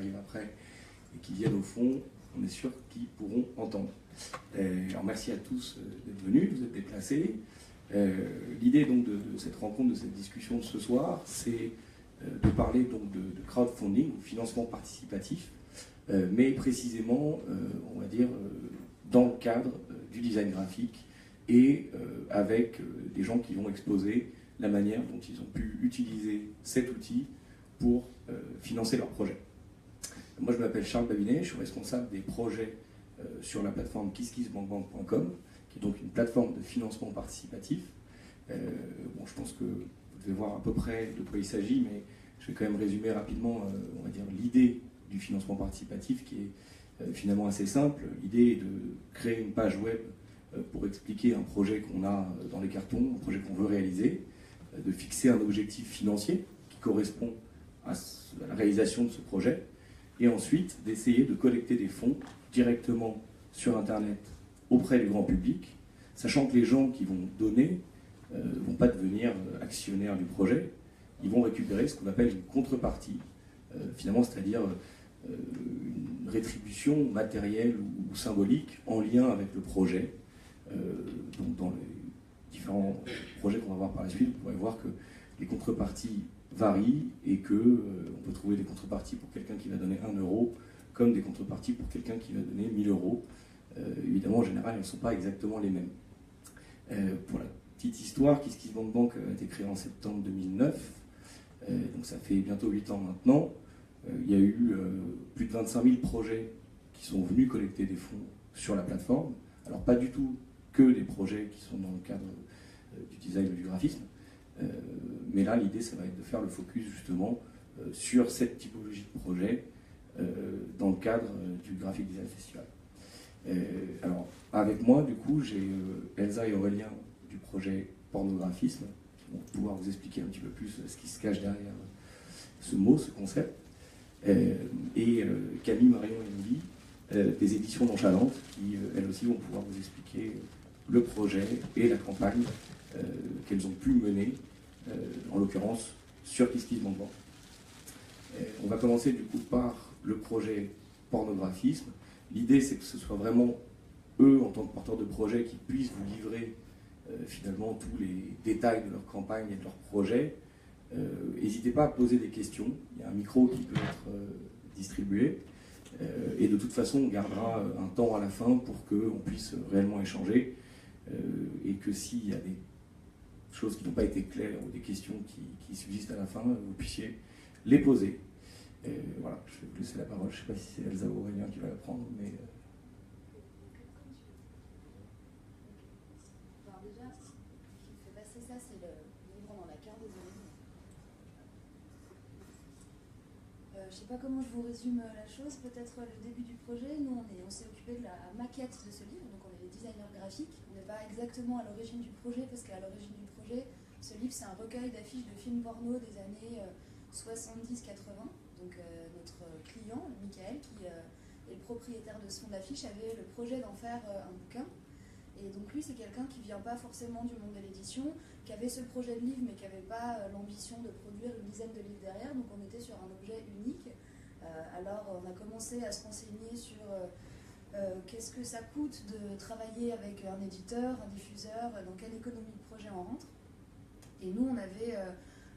arrivent après et qui viennent au fond, on est sûr qu'ils pourront entendre. Alors merci à tous d'être venus, vous êtes déplacés. L'idée donc de cette rencontre, de cette discussion de ce soir, c'est de parler donc de crowdfunding, ou financement participatif, mais précisément, on va dire, dans le cadre du design graphique et avec des gens qui vont exposer la manière dont ils ont pu utiliser cet outil pour financer leur projet. Moi, je m'appelle Charles Babinet, je suis responsable des projets sur la plateforme KissKissBankBank.com, qui est donc une plateforme de financement participatif. Bon, je pense que vous devez voir à peu près de quoi il s'agit, mais je vais quand même résumer rapidement, on va dire, l'idée du financement participatif, qui est finalement assez simple. L'idée est de créer une page web pour expliquer un projet qu'on a dans les cartons, un projet qu'on veut réaliser, de fixer un objectif financier qui correspond à la réalisation de ce projet, et ensuite d'essayer de collecter des fonds directement sur Internet auprès du grand public, sachant que les gens qui vont donner ne vont pas devenir actionnaires du projet, ils vont récupérer ce qu'on appelle une contrepartie, finalement, c'est-à-dire une rétribution matérielle ou symbolique en lien avec le projet. Donc dans les différents projets qu'on va voir par la suite, vous pourrez voir que les contreparties varient et qu'on peut trouver des contreparties pour quelqu'un qui va donner 1 euro, comme des contreparties pour quelqu'un qui va donner 1000 euros. Évidemment, en général, elles ne sont pas exactement les mêmes. Pour la petite histoire, KissKissBankBank a été créé en septembre 2009, donc ça fait bientôt 8 ans maintenant. Il y a eu plus de 25 000 projets qui sont venus collecter des fonds sur la plateforme. Alors pas du tout que des projets qui sont dans le cadre du design ou du graphisme, mais là l'idée ça va être de faire le focus justement sur cette typologie de projet dans le cadre du Graphic Design Festival. Alors avec moi du coup j'ai Elsa et Aurélien du projet Pornographisme qui vont pouvoir vous expliquer un petit peu plus ce qui se cache derrière ce mot, ce concept, et Camille, Marion et Louis des éditions Nonchalantes qui elles aussi vont pouvoir vous expliquer le projet et la campagne qu'elles ont pu mener, en l'occurrence sur KissKissBankBank. On va commencer du coup par le projet Pornographisme. L'idée c'est que ce soit vraiment eux en tant que porteurs de projet qui puissent vous livrer finalement tous les détails de leur campagne et de leur projet. N'hésitez pas à poser des questions, il y a un micro qui peut être distribué. Et de toute façon, on gardera un temps à la fin pour qu'on puisse réellement échanger et que s'il y a des choses qui n'ont pas été claires ou des questions qui subsistent à la fin, vous puissiez les poser. Voilà, je vais vous laisser la parole. Je ne sais pas si c'est Elsa ou Aurélien qui va la prendre, mais... Alors déjà, ce qui fait passer ça, c'est le livre dans la carte des élèves. Je ne sais pas comment je vous résume la chose, peut-être le début du projet. Nous, on s'est occupé de la maquette de ce livre, donc on est les designers graphiques. On n'est pas exactement à l'origine du projet, parce qu'à l'origine du projet, ce livre, c'est un recueil d'affiches de films porno des années 70-80. Donc notre client, Michael, qui est le propriétaire de ce fonds d'affiches, avait le projet d'en faire un bouquin. Et donc lui, c'est quelqu'un qui ne vient pas forcément du monde de l'édition, qui avait ce projet de livre, mais qui n'avait pas l'ambition de produire une dizaine de livres derrière. Donc on était sur un objet unique. Alors on a commencé à se renseigner sur qu'est-ce que ça coûte de travailler avec un éditeur, un diffuseur, dans quelle économie de projet on rentre. Et nous, on avait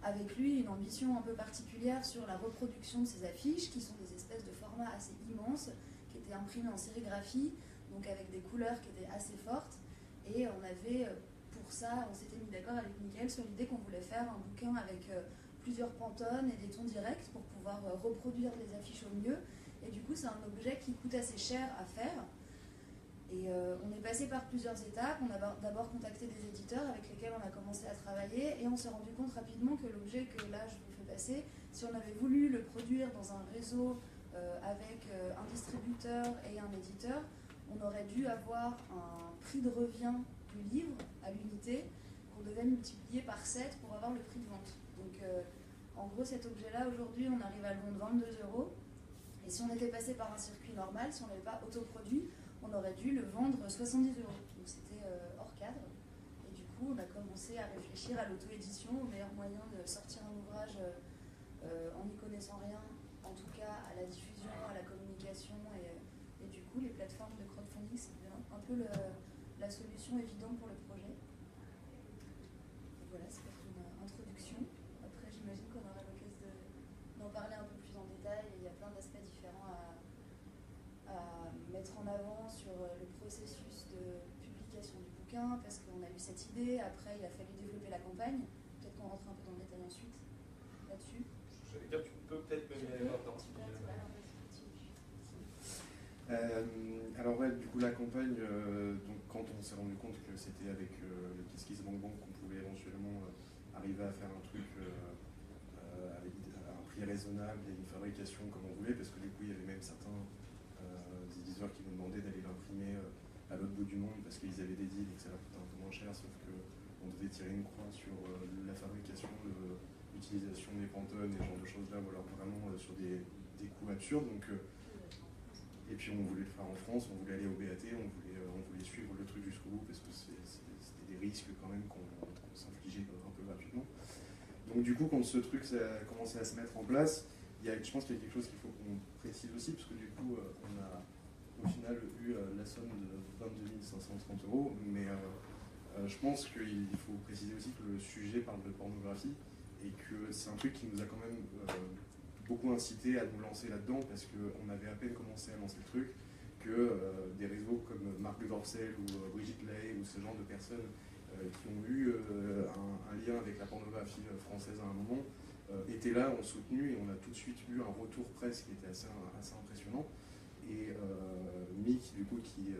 avec lui une ambition un peu particulière sur la reproduction de ces affiches, qui sont des espèces de formats assez immenses, qui étaient imprimées en sérigraphie, donc avec des couleurs qui étaient assez fortes. Et on avait, pour ça, on s'était mis d'accord avec Mickaël sur l'idée qu'on voulait faire un bouquin avec plusieurs pantones et des tons directs pour pouvoir reproduire les affiches au mieux. Et du coup, c'est un objet qui coûte assez cher à faire. Et on est passé par plusieurs étapes. On a d'abord contacté des éditeurs avec lesquels on a commencé à travailler et on s'est rendu compte rapidement que l'objet que là je vous fais passer, si on avait voulu le produire dans un réseau avec un distributeur et un éditeur, on aurait dû avoir un prix de revient du livre à l'unité qu'on devait multiplier par 7 pour avoir le prix de vente. Donc en gros, cet objet-là, aujourd'hui, on arrive à le vendre 22 €. Et si on était passé par un circuit normal, si on n'avait pas autoproduit, on aurait dû le vendre 70 €. Donc c'était hors cadre. Et du coup, on a commencé à réfléchir à l'auto-édition, au meilleur moyen de sortir un ouvrage en n'y connaissant rien, en tout cas à la diffusion communication et du coup les plateformes de crowdfunding c'est un peu la solution évidente pour le projet. Voilà, c'est une introduction. Après, j'imagine qu'on aura l'occasion d'en parler un peu plus en détail. Il y a plein d'aspects différents à mettre en avant sur le processus de publication du bouquin, parce qu'on a eu cette idée. Après, il a fallu développer la campagne. Peut-être qu'on rentre un peu dans le détail ensuite là-dessus. J'allais dire, tu peux peut-être me y aller maintenant. Alors ouais, du coup la campagne, donc quand on s'est rendu compte que c'était avec le KissKissBankBank qu'on pouvait éventuellement arriver à faire un truc avec un prix raisonnable et une fabrication comme on voulait, parce que du coup il y avait même certains éditeurs qui nous demandaient d'aller l'imprimer à l'autre bout du monde parce qu'ils avaient des deals et que ça leur coûtait un peu moins cher, sauf qu'on devait tirer une croix sur la fabrication, l'utilisation des pantones et ce genre de choses là, ou alors vraiment sur des coûts absurdes. Donc, et puis on voulait le faire en France, on voulait aller au BAT, on voulait suivre le truc jusqu'au bout parce que c'était des risques quand même qu'on s'infligeait un peu gratuitement. Donc du coup, quand ce truc ça a commencé à se mettre en place, je pense qu'il y a quelque chose qu'il faut qu'on précise aussi, parce que du coup, on a au final eu la somme de 22 530 €, mais je pense qu'il faut préciser aussi que le sujet parle de pornographie et que c'est un truc qui nous a quand même beaucoup incité à nous lancer là-dedans, parce qu'on avait à peine commencé à lancer le truc que des réseaux comme Marc Le Dorcel ou Brigitte Lahaye ou ce genre de personnes qui ont eu un lien avec la pornographie française à un moment étaient là, ont soutenu, et on a tout de suite eu un retour presse qui était assez impressionnant. Et Mick, du coup, avec qui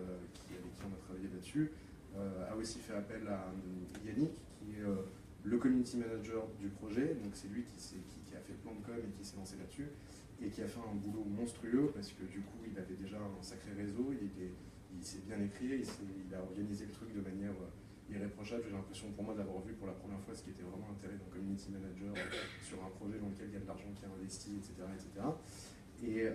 on a travaillé là-dessus, a aussi fait appel à Yannick, qui est le community manager du projet. Donc c'est lui qui a fait le plan de com et qui s'est lancé là-dessus, et qui a fait un boulot monstrueux, parce que du coup il avait déjà un sacré réseau, il s'est bien écrit, il a organisé le truc de manière irréprochable. J'ai l'impression pour moi d'avoir vu pour la première fois ce qui était vraiment l'intérêt d'un community manager sur un projet dans lequel il y a de l'argent qui est investi, etc. Et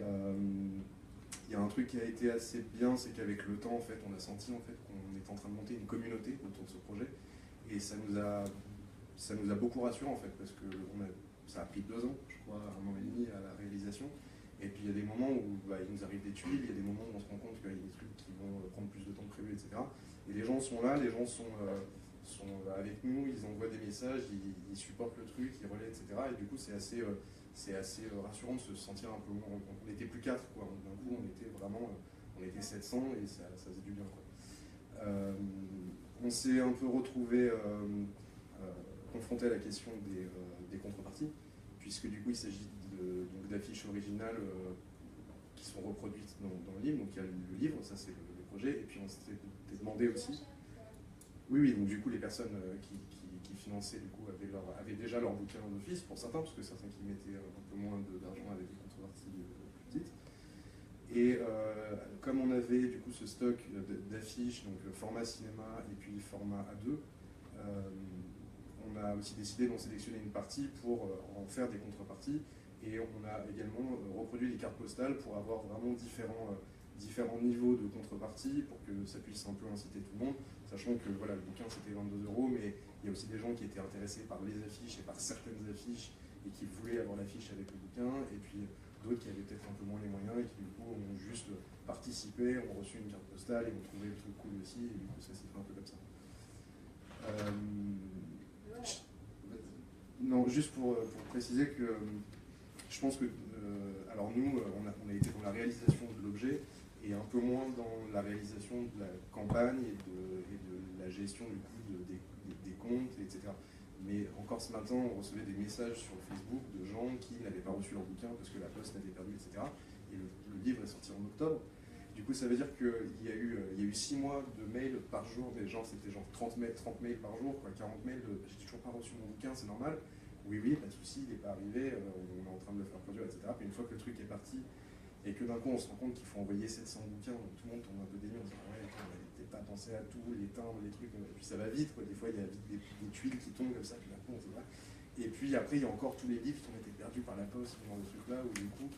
il y a un truc qui a été assez bien, c'est qu'avec le temps, en fait, on a senti en fait qu'on était en train de monter une communauté autour de ce projet, et ça nous a beaucoup rassurés en fait, parce que ça a pris 2 ans, je crois, 1 an et demi à la réalisation. Et puis il y a des moments où il nous arrive des tuiles, il y a des moments où on se rend compte qu'il y a des trucs qui vont prendre plus de temps que prévu, etc. Et les gens sont là, les gens sont avec nous, ils envoient des messages, ils supportent le truc, ils relaient, etc. Et du coup c'est assez rassurant de se sentir un peu moins. On n'était plus 4, quoi. D'un coup on était 700 et ça faisait du bien, quoi. On s'est un peu retrouvé confronté à la question des contreparties, puisque du coup il s'agit d'affiches originales qui sont reproduites dans le livre. Donc il y a le livre, ça c'est le projet, et puis on s'était demandé aussi. Oui, donc du coup les personnes qui finançaient du coup avaient déjà leur bouquin d'office, pour certains, parce que certains qui mettaient un peu moins d'argent avaient des contreparties plus petites. Et comme on avait du coup ce stock d'affiches, donc format cinéma et puis format A2, on a aussi décidé d'en sélectionner une partie pour en faire des contreparties, et on a également reproduit les cartes postales pour avoir vraiment différents niveaux de contrepartie, pour que ça puisse un peu inciter tout le monde, sachant que voilà, le bouquin c'était 22 €, mais il y a aussi des gens qui étaient intéressés par les affiches et par certaines affiches et qui voulaient avoir l'affiche avec le bouquin, et puis d'autres qui avaient peut-être un peu moins les moyens et qui du coup ont juste participé, ont reçu une carte postale et ont trouvé le truc cool aussi, et du coup ça s'est fait un peu comme ça. Non, juste pour préciser que je pense que alors nous on a été dans la réalisation de l'objet et un peu moins dans la réalisation de la campagne et de la gestion du coup des comptes, etc. Mais encore ce matin, on recevait des messages sur Facebook de gens qui n'avaient pas reçu leur bouquin parce que la poste l'avait perdu, etc. Et le livre est sorti en octobre. Du coup, ça veut dire qu'il y a eu 6 mois de mails par jour, mais c'était 30 mails par jour, quoi, 40 mails de « j'ai toujours pas reçu mon bouquin, c'est normal ». Oui, pas de souci, il n'est pas arrivé, on est en train de le faire produire, etc. Puis une fois que le truc est parti, et que d'un coup on se rend compte qu'il faut envoyer 700 bouquins, donc tout le monde tombe un peu dénu, on se dit ouais, on n'avait peut-être pas pensé à tout, les timbres, les trucs, et puis ça va vite, quoi. Des fois il y a vite des tuiles qui tombent comme ça, puis d'un coup on se dit ouais. Et puis après il y a encore tous les livres qui ont été perdus par la poste, ce genre de trucs là, où du coup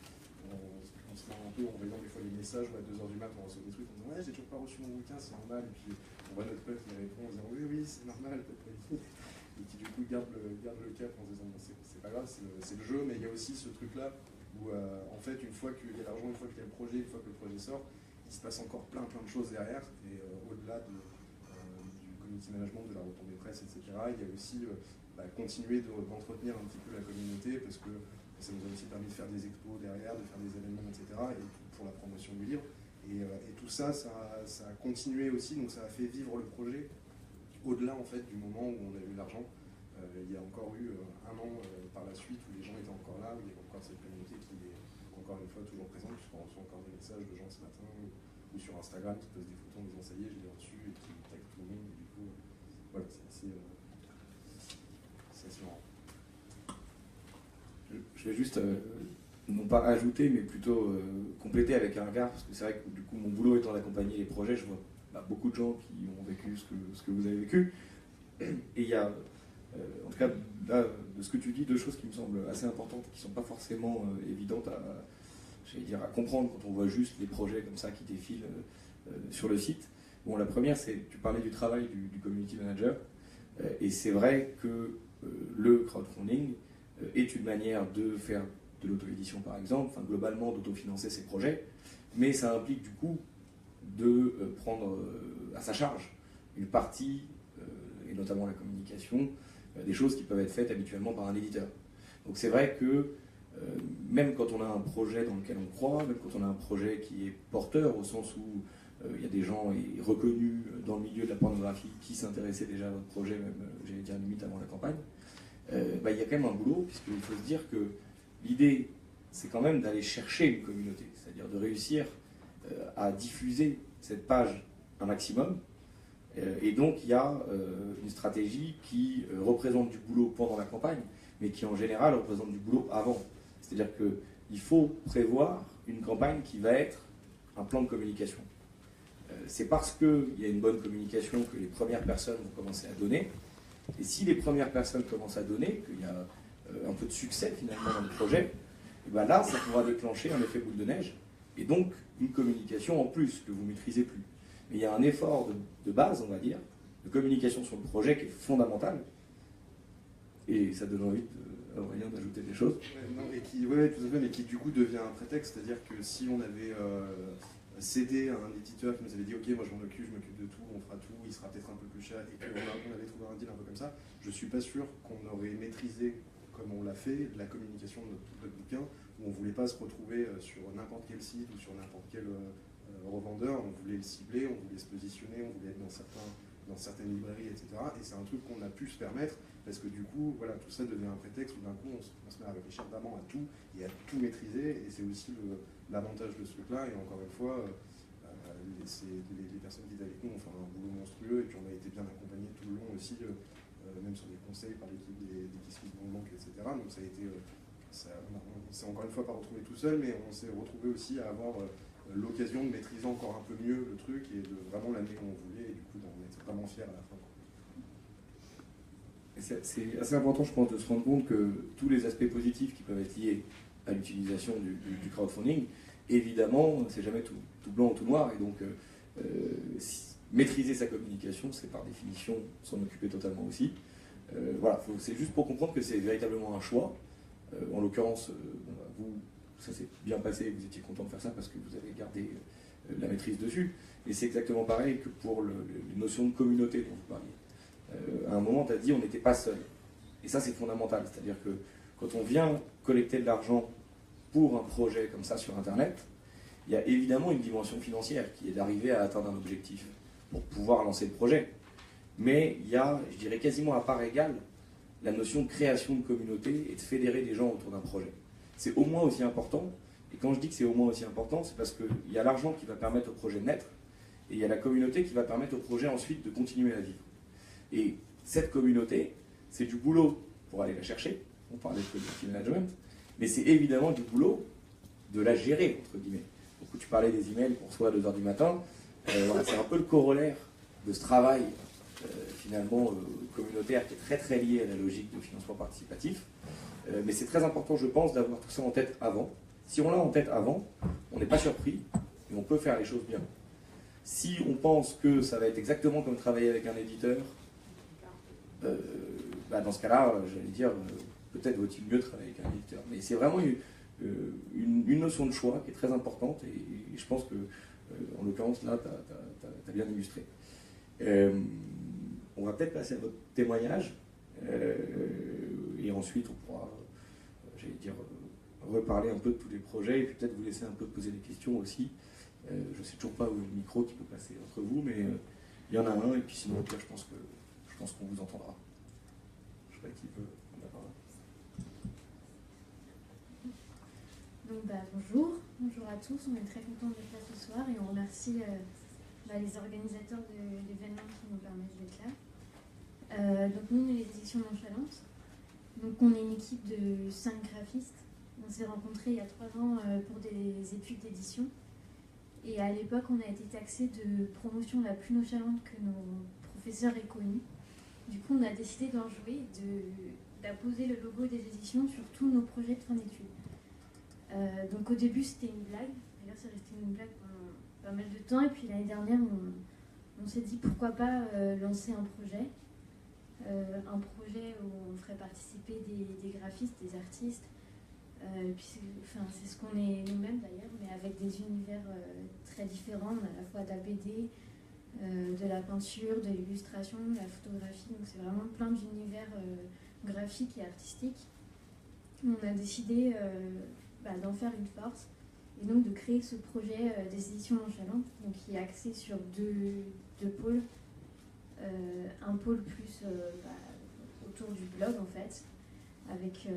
on se rend un peu en voyant des fois les messages, où à 2h du mat on reçoit des trucs, on dit ouais, j'ai toujours pas reçu mon bouquin, c'est normal, et puis on voit notre pote qui répond en disant oui, c'est normal, peut-être, et qui du coup garde le cap en se disant bon, c'est pas grave, c'est le jeu, mais il y a aussi ce truc là où en fait, une fois qu'il y a l'argent, une fois qu'il y a le projet, une fois que le projet sort, il se passe encore plein de choses derrière, et au-delà du community management, de la retombée presse, etc., il y a aussi continuer d'entretenir un petit peu la communauté, parce que ça nous a aussi permis de faire des expos derrière, de faire des événements, etc., et pour la promotion du livre. Et tout ça, ça a continué aussi, donc ça a fait vivre le projet au-delà en fait du moment où on a eu l'argent. Il y a encore eu un an par la suite où les gens étaient encore là, où il y avait encore cette communauté qui est encore une fois toujours présente, puisqu'on reçoit encore des messages de gens ce matin ou sur Instagram qui posent des photos en disant ça y est, je l'ai reçu, et qui taguent tout le monde. Et du coup, voilà, c'est assez marrant. Je vais juste, non pas ajouter, mais plutôt compléter avec un regard, parce que c'est vrai que du coup, mon boulot étant d'accompagner les projets, je vois beaucoup de gens qui ont vécu ce que vous avez vécu. Et il y a, en tout cas, là, de ce que tu dis, deux choses qui me semblent assez importantes, qui ne sont pas forcément évidentes à comprendre quand on voit juste les projets comme ça qui défilent sur le site. Bon, la première, c'est, tu parlais du travail du community manager, et c'est vrai que le crowdfunding est une manière de faire de l'auto-édition par exemple, enfin, globalement d'autofinancer ses projets, mais ça implique du coup de prendre à sa charge une partie, et notamment la communication, des choses qui peuvent être faites habituellement par un éditeur. Donc c'est vrai que même quand on a un projet dans lequel on croit, même quand on a un projet qui est porteur, au sens où il y a des gens reconnus dans le milieu de la pornographie qui s'intéressaient déjà à votre projet, même j'allais dire limite avant la campagne, il y a quand même un boulot, puisqu'il faut se dire que l'idée, c'est quand même d'aller chercher une communauté, c'est-à-dire de réussir à diffuser cette page un maximum. Et donc il y a une stratégie qui représente du boulot pendant la campagne, mais qui en général représente du boulot avant. C'est-à-dire qu'il faut prévoir une campagne qui va être un plan de communication. C'est parce qu'il y a une bonne communication que les premières personnes vont commencer à donner. Et si les premières personnes commencent à donner, qu'il y a un peu de succès finalement dans le projet, et ben là, ça pourra déclencher un effet boule de neige, et donc une communication en plus que vous ne maîtrisez plus. Mais il y a un effort de base, on va dire, de communication sur le projet qui est fondamental, et ça donne envie à Aurélien d'ajouter des choses. Ouais, tout à fait, mais qui du coup devient un prétexte, c'est-à-dire que si on avait cédé à un éditeur qui nous avait dit ok, moi je m'occupe de tout, on fera tout, il sera peut-être un peu plus cher, et qu'on avait trouvé un deal un peu comme ça, je suis pas sûr qu'on aurait maîtrisé, comme on l'a fait, la communication de notre bouquin, où on ne voulait pas se retrouver sur n'importe quel site ou sur n'importe quel revendeur, on voulait le cibler, on voulait se positionner, on voulait être dans certaines librairies, etc. Et c'est un truc qu'on a pu se permettre, parce que du coup, voilà, tout ça devient un prétexte où d'un coup, on se met à réfléchir vraiment à tout, et à tout maîtriser, et c'est aussi l'avantage de ce truc-là, et encore une fois, les personnes qui étaient avec nous ont fait un boulot monstrueux, et puis on a été bien accompagnés tout le long aussi, même sur des conseils par l'équipe des KissKissBankBank, etc. Donc ça a été, on s'est encore une fois pas retrouvé tout seul, mais on s'est retrouvé aussi à avoir l'occasion de maîtriser encore un peu mieux le truc, et de vraiment l'amener comme on voulait, et du coup d'en être vraiment fier à la fin. C'est assez important, je pense, de se rendre compte que tous les aspects positifs qui peuvent être liés à l'utilisation du crowdfunding, évidemment, c'est jamais tout blanc ou tout noir, et donc maîtriser sa communication, c'est par définition s'en occuper totalement aussi. Voilà, c'est juste pour comprendre que c'est véritablement un choix. En l'occurrence, vous, ça s'est bien passé, vous étiez content de faire ça parce que vous avez gardé la maîtrise dessus. Et c'est exactement pareil que pour les notions de communauté dont vous parliez. À un moment, tu as dit on n'était pas seul. Et ça, c'est fondamental. C'est-à-dire que quand on vient collecter de l'argent pour un projet comme ça sur Internet, il y a évidemment une dimension financière qui est d'arriver à atteindre un objectif pour pouvoir lancer le projet. Mais il y a, je dirais quasiment à part égale, la notion de création de communauté et de fédérer des gens autour d'un projet. C'est au moins aussi important, et quand je dis que c'est au moins aussi important, c'est parce qu'il y a l'argent qui va permettre au projet de naître, et il y a la communauté qui va permettre au projet ensuite de continuer à vivre. Et cette communauté, c'est du boulot pour aller la chercher, on parlait de community management, mais c'est évidemment du boulot de la gérer, entre guillemets. Donc, tu parlais des emails qu'on reçoit à 2h du matin, voilà, c'est un peu le corollaire de ce travail finalement communautaire qui est très très lié à la logique de financement participatif. Mais c'est très important, je pense, d'avoir tout ça en tête avant. Si on l'a en tête avant, on n'est pas surpris et on peut faire les choses bien. Si on pense que ça va être exactement comme travailler avec un éditeur, dans ce cas-là, j'allais dire, peut-être vaut-il mieux travailler avec un éditeur. Mais c'est vraiment une notion de choix qui est très importante et je pense que, en l'occurrence, là, tu as bien illustré. On va peut-être passer à votre témoignage et ensuite on pourra, j'allais dire, reparler un peu de tous les projets et puis peut-être vous laisser un peu poser des questions aussi. Je ne sais toujours pas où est le micro qui peut passer entre vous, mais il y en a un et puis sinon, je pense qu'on vous entendra. Je ne sais pas qui peut en avoir. Donc, bonjour à tous, on est très contents d'être là ce soir et on remercie les organisateurs de l'événement qui nous permettent d'être là. Donc nous, on est les éditions Nonchalantes. Donc on est une équipe de 5 graphistes. On s'est rencontrés il y a 3 ans pour des études d'édition. Et à l'époque, on a été taxés de promotion la plus nonchalante que nos professeurs aient connue. Du coup, on a décidé d'en jouer, d'apposer le logo des éditions sur tous nos projets de fin d'études. Donc au début, c'était une blague. D'ailleurs, c'est resté une blague pendant pas mal de temps. Et puis l'année dernière, on s'est dit pourquoi pas lancer un projet où on ferait participer des graphistes, des artistes. Puis c'est ce qu'on est nous-mêmes d'ailleurs, mais avec des univers très différents, à la fois de la BD, de la peinture, de l'illustration, de la photographie. Donc c'est vraiment plein d'univers graphiques et artistiques. On a décidé d'en faire une force et donc de créer ce projet des éditions Nonchalantes, donc qui est axé sur deux pôles. Un pôle plus autour du blog en fait, avec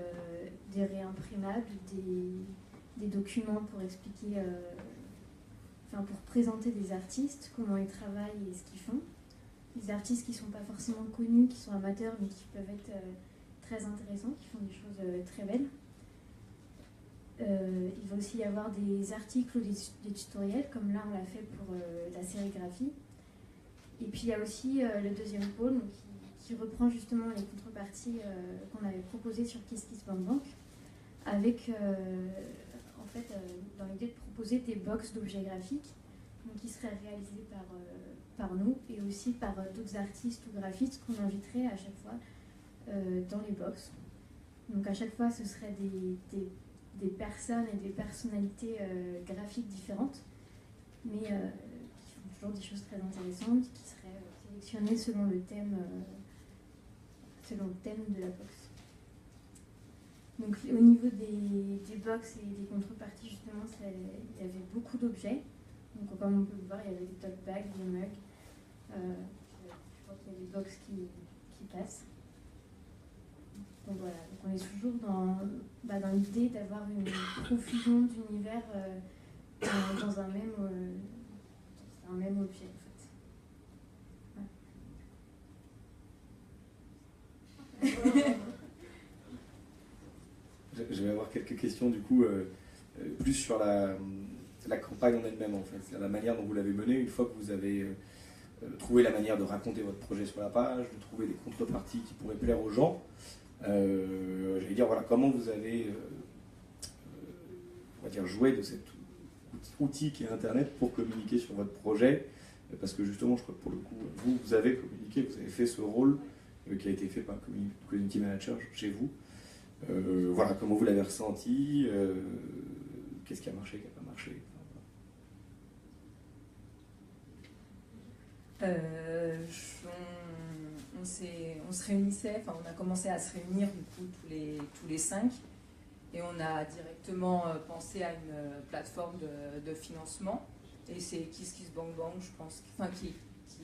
des réimprimables, des documents pour expliquer, pour présenter des artistes, comment ils travaillent et ce qu'ils font. Des artistes qui ne sont pas forcément connus, qui sont amateurs, mais qui peuvent être très intéressants, qui font des choses très belles. Il va aussi y avoir des articles ou des tutoriels, comme là on l'a fait pour la sérigraphie. Et puis il y a aussi le deuxième pôle, donc, qui reprend justement les contreparties qu'on avait proposées sur KissKissBankBank, avec dans l'idée de proposer des box d'objets graphiques, donc, qui seraient réalisés par nous et aussi par d'autres artistes ou graphistes qu'on inviterait à chaque fois dans les box. Donc à chaque fois ce seraient des personnes et des personnalités graphiques différentes, mais qui font toujours des choses très intéressantes, qui seraient sélectionnées selon le thème de la box. Donc au niveau des box et des contreparties, justement, il y avait beaucoup d'objets. Donc comme on peut le voir, il y avait des tote bags, des mugs. Je crois qu'il y a des box qui passent. Donc voilà, donc on est toujours dans l'idée d'avoir une profusion d'univers dans un même objet en fait. Je vais avoir quelques questions du coup, plus sur la campagne en elle-même en fait, la manière dont vous l'avez menée, une fois que vous avez trouvé la manière de raconter votre projet sur la page, de trouver des contreparties qui pourraient plaire aux gens. J'allais dire, voilà, comment vous avez on va dire, joué de cet outil qui est Internet pour communiquer sur votre projet, parce que justement, je crois que pour le coup, vous avez communiqué, vous avez fait ce rôle qui a été fait par un community manager chez vous. Voilà, comment vous l'avez ressenti, qu'est-ce qui a marché, qui n'a pas marché. On se réunissait, on a commencé à se réunir du coup tous les 5 et on a directement pensé à une plateforme de financement et c'est KissKissBankBank, je pense, qui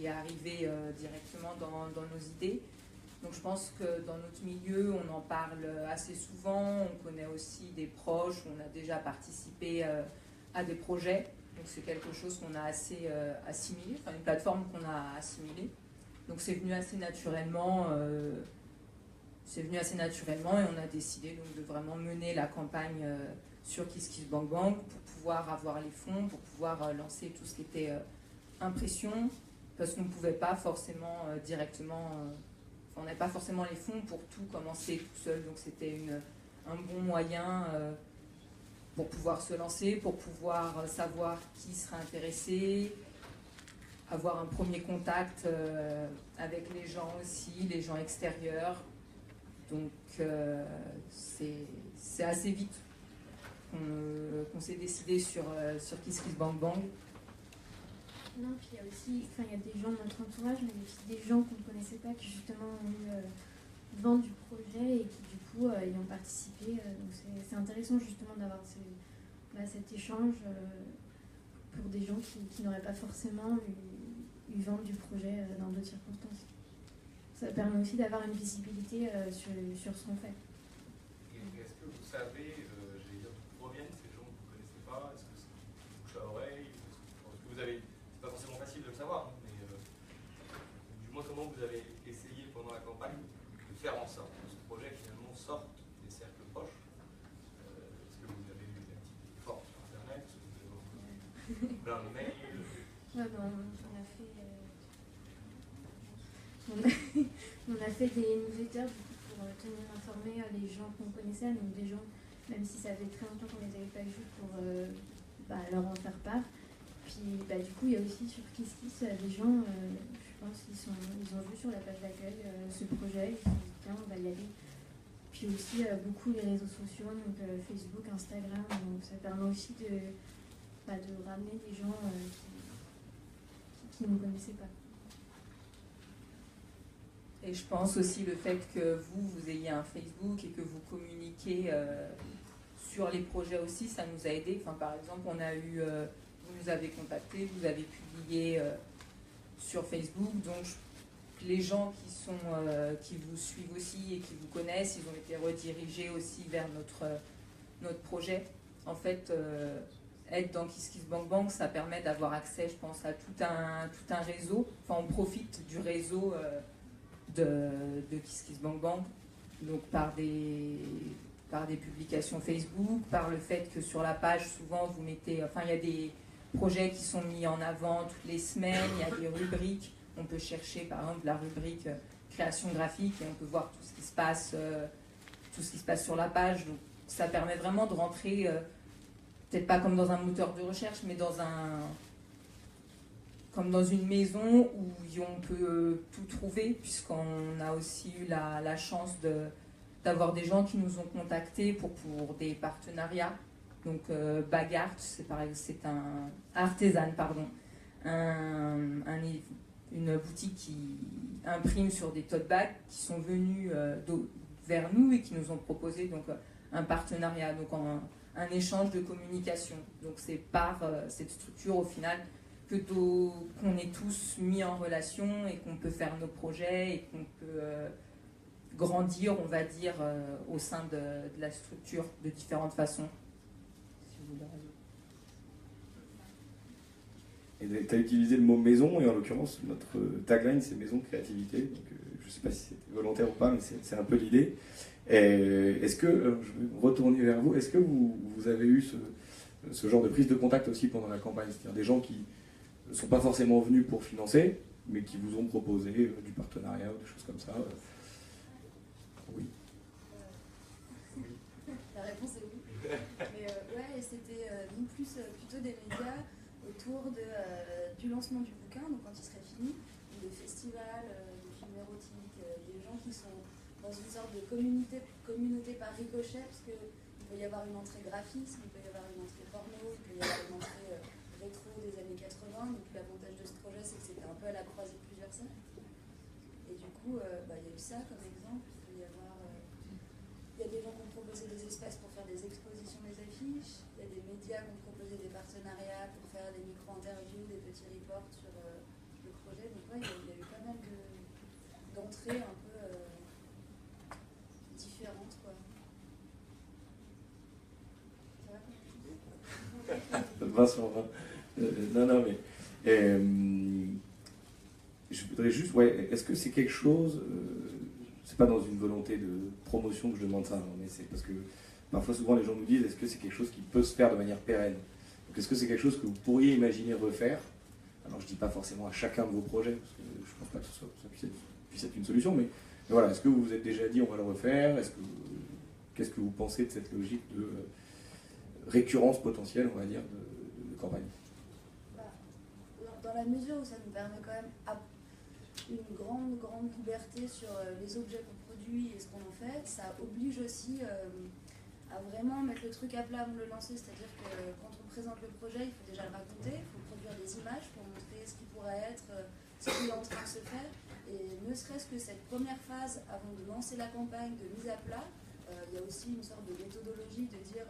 est arrivé directement dans nos idées. Donc je pense que dans notre milieu, on en parle assez souvent, on connaît aussi des proches, on a déjà participé à des projets. Donc c'est quelque chose qu'on a assez assimilé, une plateforme qu'on a assimilée. Donc c'est venu assez naturellement, et on a décidé donc de vraiment mener la campagne sur KissKissBankBank pour pouvoir avoir les fonds, pour pouvoir lancer tout ce qui était impression, parce qu'on ne pouvait pas forcément directement, on n'avait pas forcément les fonds pour tout commencer tout seul. Donc c'était un bon moyen pour pouvoir se lancer, pour pouvoir savoir qui serait intéressé, avoir un premier contact avec les gens aussi, les gens extérieurs. Donc c'est assez vite qu'on s'est décidé sur KissKissBankBank. Non, puis il y a aussi, il y a des gens de notre entourage, mais aussi des gens qu'on ne connaissait pas qui justement ont eu vent du projet et qui du coup y ont participé. Donc c'est intéressant justement d'avoir cet échange pour des gens qui n'auraient pas forcément eu vent du projet dans d'autres circonstances. Ça permet aussi d'avoir une visibilité sur ce qu'on fait. Et est-ce que vous savez, j'allais dire, d'où proviennent ces gens que vous ne connaissez pas? Est-ce que c'est bouche à oreille? Est-ce que vous avez, c'est pas forcément facile de le savoir, hein, mais du moins comment vous avez essayé pendant la campagne de faire en sorte que ce projet finalement sorte des cercles proches? Est-ce que vous avez eu des activités fortes sur Internet? Est-ce que vous avez envoyé plein de mails? Ouais, on a fait des newsletters du coup, pour tenir informés les gens qu'on connaissait, donc des gens, même si ça fait très longtemps qu'on ne les avait pas vus, pour leur en faire part. Puis du coup, il y a aussi sur KissKiss des gens, je pense, ils ont vu sur la page d'accueil ce projet, ils se sont dit tiens, on va y aller. Puis aussi beaucoup les réseaux sociaux, donc Facebook, Instagram, donc ça permet aussi de ramener des gens qui ne connaissaient pas. Et je pense aussi le fait que vous ayez un Facebook et que vous communiquez sur les projets aussi, ça nous a aidé. Enfin, par exemple, vous nous avez contacté, vous avez publié sur Facebook, donc les gens qui vous suivent aussi et qui vous connaissent, ils ont été redirigés aussi vers notre projet. En fait, être dans KissKissBankBank, ça permet d'avoir accès, je pense, à tout un réseau. Enfin, on profite du réseau de KissKissBankBank, donc par des publications Facebook, par le fait que sur la page, souvent, vous mettez... Enfin, il y a des projets qui sont mis en avant toutes les semaines, il y a des rubriques. On peut chercher, par exemple, la rubrique création graphique et on peut voir tout ce qui se passe sur la page. Donc, ça permet vraiment de rentrer, peut-être pas comme dans un moteur de recherche, mais comme dans une maison où on peut tout trouver, puisqu'on a aussi eu la chance d'avoir des gens qui nous ont contactés pour des partenariats. Donc Bagart, c'est un artisan, pardon, une boutique qui imprime sur des tote bags qui sont venus vers nous et qui nous ont proposé donc un partenariat, donc un échange de communication. Donc c'est par cette structure au final qu'on est tous mis en relation et qu'on peut faire nos projets et qu'on peut grandir, on va dire, au sein de la structure de différentes façons. Si vous voulez rajouter. Et tu as utilisé le mot maison, et en l'occurrence, notre tagline, c'est maison de créativité. Donc, je ne sais pas si c'était volontaire ou pas, mais c'est un peu l'idée. Est-ce que, je vais me retourner vers vous, est-ce que vous avez eu ce genre de prise de contact aussi pendant la campagne? C'est-à-dire des gens qui ne sont pas forcément venus pour financer, mais qui vous ont proposé du partenariat ou des choses comme ça? Oui. La réponse est oui. Mais ouais, c'était nous plus plutôt des médias autour du lancement du bouquin, donc quand il serait fini, des festivals, des films érotiques, des gens qui sont dans une sorte de communauté par ricochet, parce qu'il peut y avoir une entrée graphisme, il peut y avoir une entrée porno, il peut y avoir une entrée rétro des années 80, donc l'avantage de ce projet c'est que c'était un peu à la croisée de plusieurs cercles. Et du coup, il y a eu ça comme exemple, il peut y avoir... Il y a des gens qui ont proposé des espaces pour faire des expositions, des affiches. Il y a des médias qui ont proposé des partenariats pour faire des micro-interviews, des petits reports sur le projet. Donc ouais, il y a eu pas mal d'entrées un peu différentes, quoi. Ça va 20 sur 20. Non, mais... je voudrais juste... Ouais, est-ce que c'est quelque chose... c'est pas dans une volonté de promotion que je demande ça, mais c'est parce que parfois, souvent, les gens nous disent est-ce que c'est quelque chose qui peut se faire de manière pérenne? Donc, est-ce que c'est quelque chose que vous pourriez imaginer refaire? Alors, je dis pas forcément à chacun de vos projets, parce que je pense pas que ça puisse être une solution, mais voilà, est-ce que vous vous êtes déjà dit on va le refaire? Qu'est-ce que vous pensez de cette logique de récurrence potentielle, on va dire, de campagne? Dans la mesure où ça nous permet quand même une grande liberté sur les objets qu'on produit et ce qu'on en fait, ça oblige aussi à à vraiment mettre le truc à plat avant de le lancer, c'est-à-dire que quand on présente le projet, il faut déjà le raconter, il faut produire des images pour montrer ce qui pourrait être, ce qui est en train de se faire. Et ne serait-ce que cette première phase, avant de lancer la campagne de mise à plat, il y a aussi une sorte de méthodologie de dire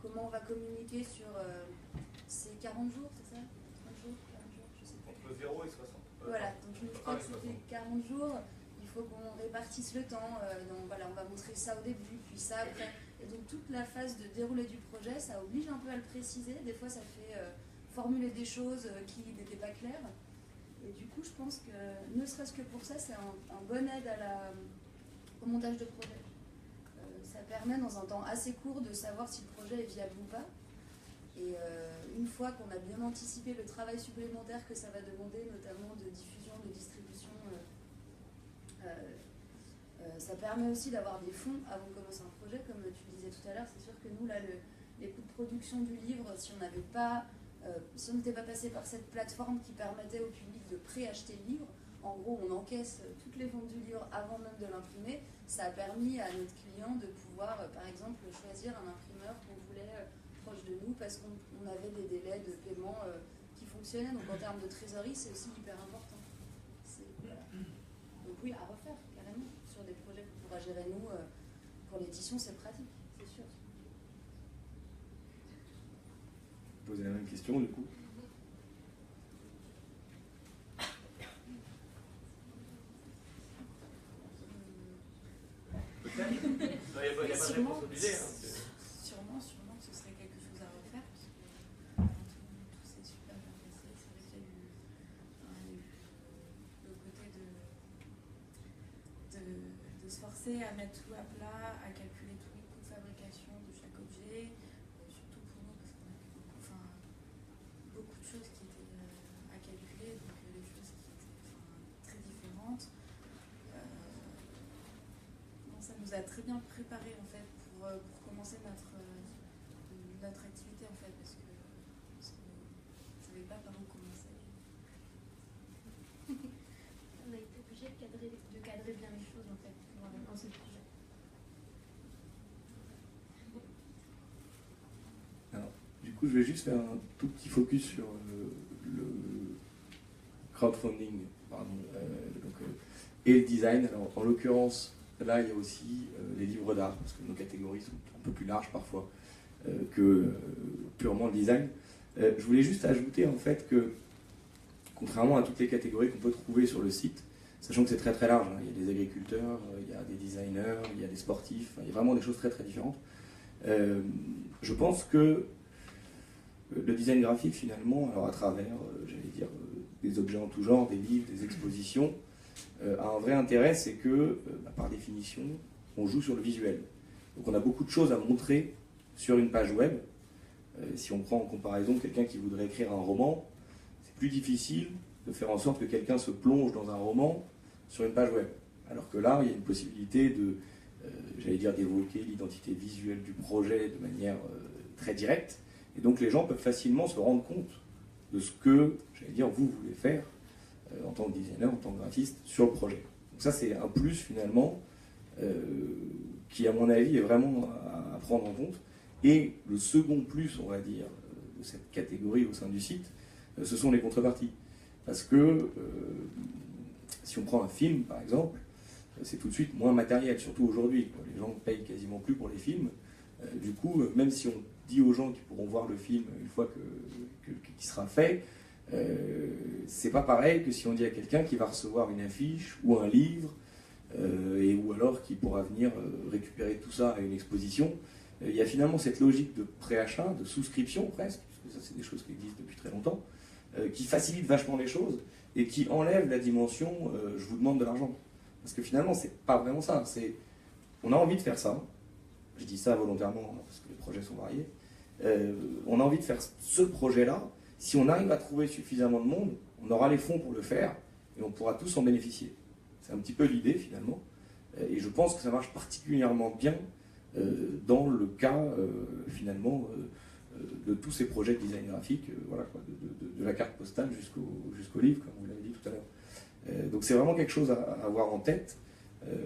comment on va communiquer sur ces 40 jours, c'est ça 30 jours, 40 jours, je sais pas. Entre 0 et 60. Voilà, donc une fois que c'était 40 jours, il faut qu'on répartisse le temps. Donc voilà, on va montrer ça au début, puis ça après. Et donc toute la phase de déroulé du projet, ça oblige un peu à le préciser. Des fois, ça fait formuler des choses qui n'étaient pas claires. Et du coup, je pense que, ne serait-ce que pour ça, c'est un bon aide au montage de projet. Ça permet, dans un temps assez court, de savoir si le projet est viable ou pas. Et une fois qu'on a bien anticipé le travail supplémentaire que ça va demander, notamment de diffusion, de distribution, ça permet aussi d'avoir des fonds avant de commencer un projet. Comme tu le disais tout à l'heure, c'est sûr que nous, là, les coûts de production du livre, si on n'était pas passé par cette plateforme qui permettait au public de préacheter le livre, en gros, on encaisse toutes les ventes du livre avant même de l'imprimer. Ça a permis à notre client de pouvoir, par exemple, choisir un imprimeur qu'on voulait proche de nous parce qu'on avait des délais de paiement qui fonctionnaient. Donc en termes de trésorerie, c'est aussi hyper important. Voilà. Donc oui, à refaire, carrément, sur des projets qu'on pourra gérer nous. Pour l'édition, c'est pratique, c'est sûr. Poser la même question, du coup. Peut-être. Il n'y a pas de réponse obligée. Sûrement que ce serait quelque chose à refaire, parce que tout s'est super bien passé. C'est vrai qu'il y a eu le côté de se forcer à mettre tout à plat, à calculer tous les coûts de fabrication de chaque objet, surtout pour nous, parce qu'on a beaucoup de choses qui étaient à calculer, donc des choses qui étaient très différentes. Ça nous a très bien préparé en fait pour commencer notre activité en fait, parce qu'on ne savait pas par où commencer. On a été obligé de cadrer bien les choses en fait dans ce projet. Alors, du coup, je vais juste faire un tout petit focus sur le crowdfunding et le design. Alors, en l'occurrence, là, il y a aussi les livres d'art, parce que nos catégories sont un peu plus larges parfois que purement le design. Je voulais juste ajouter en fait que, contrairement à toutes les catégories qu'on peut trouver sur le site, sachant que c'est très très large, hein, il y a des agriculteurs, il y a des designers, il y a des sportifs, il y a vraiment des choses très très différentes. Je pense que le design graphique finalement, alors à travers, j'allais dire, des objets en tout genre, des livres, des expositions, a un vrai intérêt, c'est que, par définition, on joue sur le visuel. Donc on a beaucoup de choses à montrer sur une page web. Si on prend en comparaison quelqu'un qui voudrait écrire un roman, c'est plus difficile de faire en sorte que quelqu'un se plonge dans un roman sur une page web. Alors que là, il y a une possibilité de, j'allais dire, d'évoquer l'identité visuelle du projet de manière très directe. Et donc les gens peuvent facilement se rendre compte de ce que, j'allais dire, vous voulez faire en tant que designer, en tant que graphiste, sur le projet. Donc ça, c'est un plus finalement qui, à mon avis, est vraiment à prendre en compte. Et le second plus, on va dire, de cette catégorie au sein du site, ce sont les contreparties. Parce que si on prend un film, par exemple, c'est tout de suite moins matériel, surtout aujourd'hui. Les gens ne payent quasiment plus pour les films. Du coup, même si on dit aux gens qu'ils pourront voir le film une fois qu'il sera fait, c'est pas pareil que si on dit à quelqu'un qui va recevoir une affiche ou un livre, ou alors qui pourra venir récupérer tout ça à une exposition. Il y a finalement cette logique de préachat, de souscription presque, parce que ça c'est des choses qui existent depuis très longtemps, qui facilite vachement les choses et qui enlève la dimension je vous demande de l'argent. Parce que finalement c'est pas vraiment ça, on a envie de faire ça, je dis ça volontairement parce que les projets sont variés, on a envie de faire ce projet-là. Si on arrive à trouver suffisamment de monde, on aura les fonds pour le faire et on pourra tous en bénéficier. C'est un petit peu l'idée finalement. Et je pense que ça marche particulièrement bien dans le cas finalement de tous ces projets de design graphique, voilà, quoi, de la carte postale jusqu'au livre, comme vous l'avez dit tout à l'heure. Donc c'est vraiment quelque chose à avoir en tête.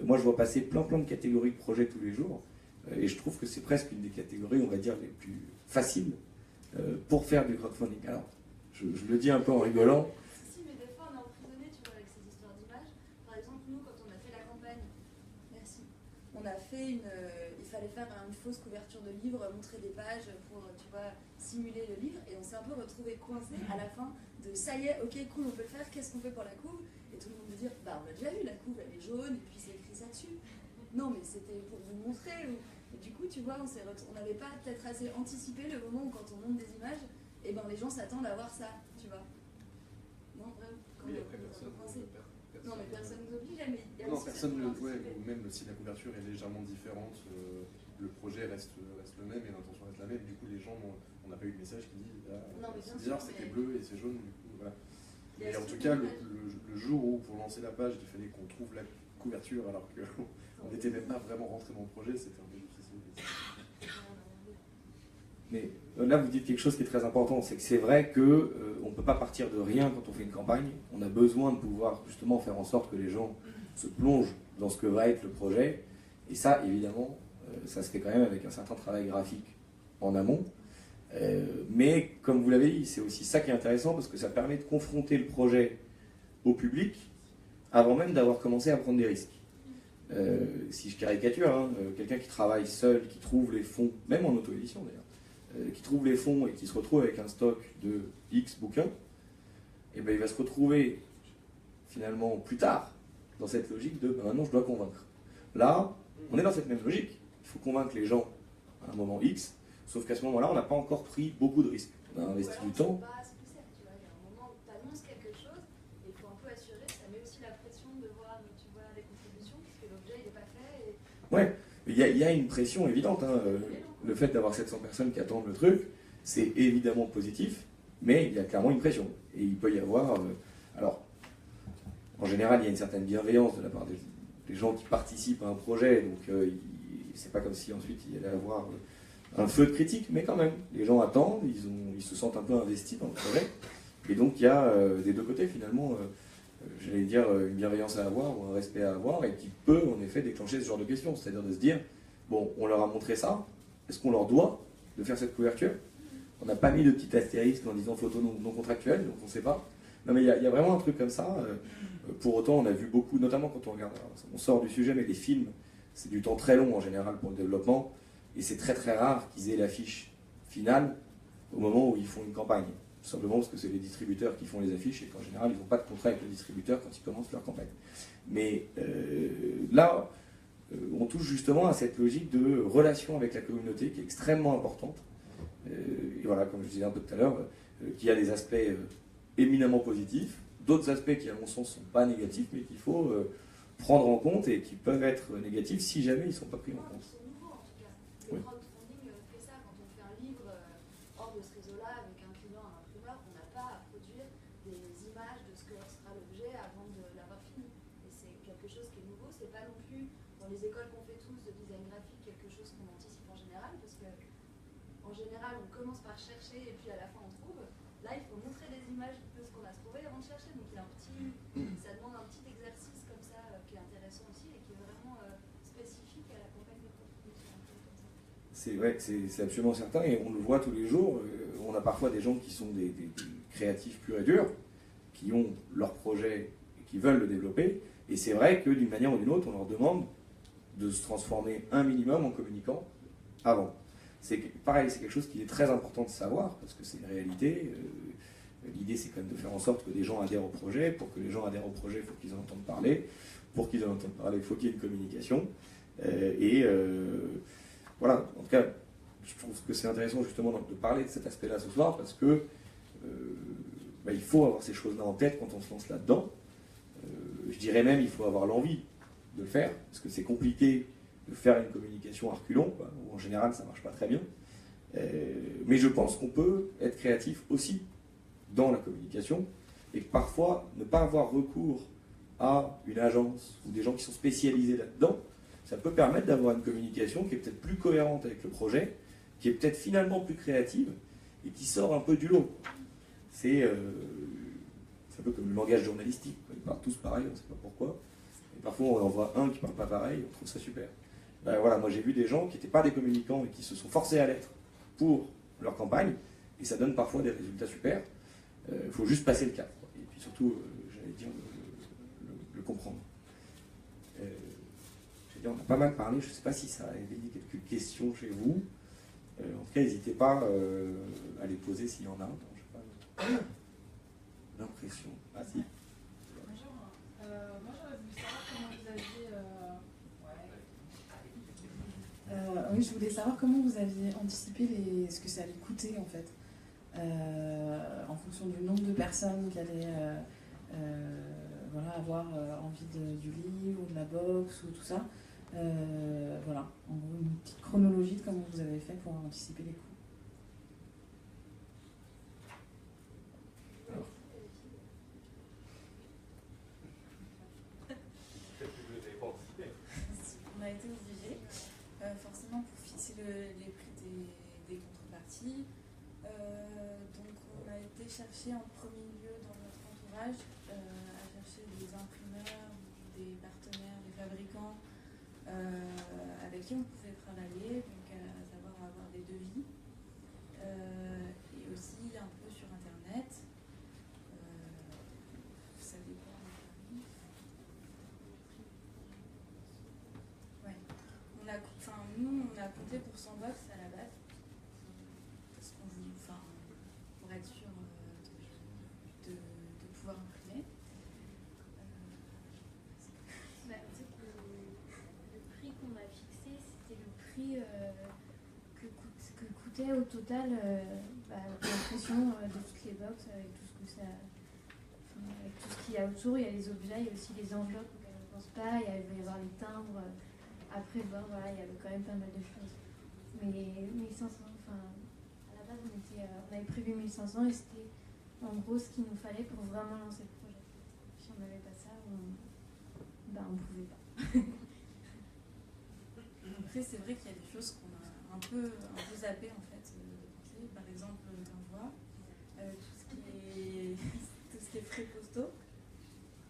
Moi je vois passer plein de catégories de projets tous les jours. Et je trouve que c'est presque une des catégories, on va dire, les plus faciles pour faire du crowdfunding. Alors, je le dis un peu en rigolant. Si, mais des fois on est emprisonné, tu vois, avec ces histoires d'images. Par exemple, nous, quand on a fait la campagne, merci, on a fait il fallait faire une fausse couverture de livre, montrer des pages pour, tu vois, simuler le livre, et on s'est un peu retrouvé coincé à la fin de ça y est, ok, cool, on peut le faire, qu'est-ce qu'on fait pour la couve? Et tout le monde veut dire, bah on a déjà vu, la couve elle est jaune, et puis c'est écrit ça dessus. Non, mais c'était pour vous montrer. Et du coup, tu vois, on n'avait pas peut-être assez anticipé le moment où quand on monte des images, et ben les gens s'attendent à voir ça, tu vois. Non, vraiment. Oui, après personne. Non, mais personne nous oblige, mais il y a Non, aussi personne cette ne. anticiper. Ouais, ou même si la couverture est légèrement différente, le projet reste le même et l'intention reste la même. Du coup, les gens, on n'a pas eu de message qui dit Non, mais c'est bien bizarre, sûr, c'était mais- bleu et c'est jaune. Du coup, voilà. Il y a Mais en aussi tout cas, des le jour où, pour lancer la page, il fallait qu'on trouve la couverture alors qu'on n'était même pas vraiment rentré dans le projet, c'était un peu difficile. Mais là, vous dites quelque chose qui est très important, c'est que c'est vrai qu'on ne peut pas partir de rien quand on fait une campagne. On a besoin de pouvoir justement faire en sorte que les gens se plongent dans ce que va être le projet. Et ça, évidemment, ça se fait quand même avec un certain travail graphique en amont. Mais comme vous l'avez dit, c'est aussi ça qui est intéressant parce que ça permet de confronter le projet au public avant même d'avoir commencé à prendre des risques. Si je caricature, hein, quelqu'un qui travaille seul, qui trouve les fonds, même en auto-édition d'ailleurs, qui trouve les fonds et qui se retrouve avec un stock de X bouquins, et ben il va se retrouver finalement plus tard dans cette logique de maintenant je dois convaincre. Là, on est dans cette même logique. Il faut convaincre les gens à un moment X, sauf qu'à ce moment-là, on n'a pas encore pris beaucoup de risques. On a investi du temps. Pas assez poussé, tu vois. Il y a un moment où tu annonces quelque chose et il faut un peu assurer. Ça met aussi la pression de voir, tu vois, les contributions puisque l'objet il n'est pas fait. Ouais, il y a une pression évidente. Hein. Le fait d'avoir 700 personnes qui attendent le truc, c'est évidemment positif, mais il y a clairement une pression. Et il peut y avoir. Alors, en général, il y a une certaine bienveillance de la part des gens qui participent à un projet, donc c'est pas comme si ensuite il y allait avoir un feu de critique, mais quand même, les gens attendent, ils se sentent un peu investis dans le projet, et donc il y a des deux côtés finalement, j'allais dire une bienveillance à avoir ou un respect à avoir, et qui peut en effet déclencher ce genre de questions, c'est-à-dire de se dire, bon, on leur a montré ça, est-ce qu'on leur doit de faire cette couverture? On n'a pas mis de petit astérisque en disant photo non contractuelle, donc on ne sait pas. Non mais il y a vraiment un truc comme ça. Pour autant, on a vu beaucoup, notamment quand on regarde, alors, on sort du sujet, mais les films, c'est du temps très long en général pour le développement, et c'est très très rare qu'ils aient l'affiche finale au moment où ils font une campagne. Tout simplement parce que c'est les distributeurs qui font les affiches et qu'en général, ils n'ont pas de contrat avec le distributeur quand ils commencent leur campagne. Mais là, on touche justement à cette logique de relation avec la communauté qui est extrêmement importante. Et voilà, comme je disais un peu tout à l'heure, qui a des aspects éminemment positifs, d'autres aspects qui, à mon sens, ne sont pas négatifs, mais qu'il faut prendre en compte et qui peuvent être négatifs si jamais ils ne sont pas pris en compte. C'est nouveau en tout cas. Oui. Le crowdfunding fait ça quand on fait un livre hors de ce réseau-là avec un client, un imprimeur, on n'a pas à produire des images de ce que sera l'objet avant de l'avoir fini. Et c'est quelque chose qui est nouveau. C'est pas non plus dans les écoles qu'on fait tous de design graphique quelque chose qu'on anticipe en général parce que en général on commence par chercher et puis à la fin on trouve. Là il faut montrer des images de ce qu'on a trouvé avant de chercher. Donc il y a ça demande un petit exercice comme ça qui est intéressant aussi et qui est vraiment spécifique à la campagne de crowdfunding. C'est vrai, c'est absolument certain, et on le voit tous les jours. On a parfois des gens qui sont des créatifs purs et durs, qui ont leur projet et qui veulent le développer, et c'est vrai que d'une manière ou d'une autre, on leur demande de se transformer un minimum en communicant avant. Pareil, c'est quelque chose qui est très important de savoir, parce que c'est une réalité. L'idée, c'est quand même de faire en sorte que les gens adhèrent au projet. Pour que les gens adhèrent au projet, il faut qu'ils en entendent parler. Pour qu'ils en entendent parler, il faut qu'il y ait une communication. Voilà, en tout cas, je trouve que c'est intéressant justement de parler de cet aspect-là ce soir, parce que il faut avoir ces choses-là en tête quand on se lance là-dedans. Je dirais même il faut avoir l'envie de le faire, parce que c'est compliqué de faire une communication à reculons, quoi, où en général ça ne marche pas très bien. Mais je pense qu'on peut être créatif aussi dans la communication, et que parfois ne pas avoir recours à une agence ou des gens qui sont spécialisés là-dedans, ça peut permettre d'avoir une communication qui est peut-être plus cohérente avec le projet, qui est peut-être finalement plus créative et qui sort un peu du lot. C'est un peu comme le langage journalistique. Ils parlent tous pareil, on ne sait pas pourquoi. Et parfois on en voit un qui ne parle pas pareil, on trouve ça super. Voilà, moi j'ai vu des gens qui n'étaient pas des communicants et qui se sont forcés à l'être pour leur campagne, et ça donne parfois des résultats super. Il faut juste passer le cap, quoi. Et puis surtout, j'allais dire, le comprendre. On a pas mal parlé, je ne sais pas si ça a éveillé quelques questions chez vous. En tout cas, n'hésitez pas à les poser s'il y en a. Je n'ai pas l'impression. Ah si. Bonjour. Moi j'aurais voulu savoir comment vous aviez. Oui, je voulais savoir comment vous aviez anticipé ce que ça allait coûter en fait. En fonction du nombre de personnes qui allaient avoir envie du livre ou de la box ou tout ça. Voilà, en gros une petite chronologie de comment vous avez fait pour anticiper les coûts. On a été obligé, forcément pour fixer les prix des contreparties. Donc on a été chercher en premier lieu dans notre entourage à chercher des imprimeurs, des partenaires, des fabricants avec qui on pouvait travailler, donc à savoir avoir des devis, et aussi un peu sur internet. Ça dépend. Ouais. Nous on a compté pour 100 box à la base, parce qu'on pour être sûr de pouvoir imprimer. Qu'on a fixé, c'était le prix que coûtait au total l'impression de toutes les box, avec tout ce que ça, avec tout ce qu'il y a autour. Il y a les objets, il y a aussi les enveloppes auxquelles on ne pense pas, il va y avoir les timbres à prévoir, voilà, il y avait quand même pas mal de choses. Mais 1500, à la base on avait prévu 1500 et c'était en gros ce qu'il nous fallait pour vraiment lancer le projet. Si on n'avait pas ça, on pouvait pas. Après, c'est vrai qu'il y a des choses qu'on a un peu zappé en fait de penser. Par exemple, l'envoi, tout ce qui est frais postaux.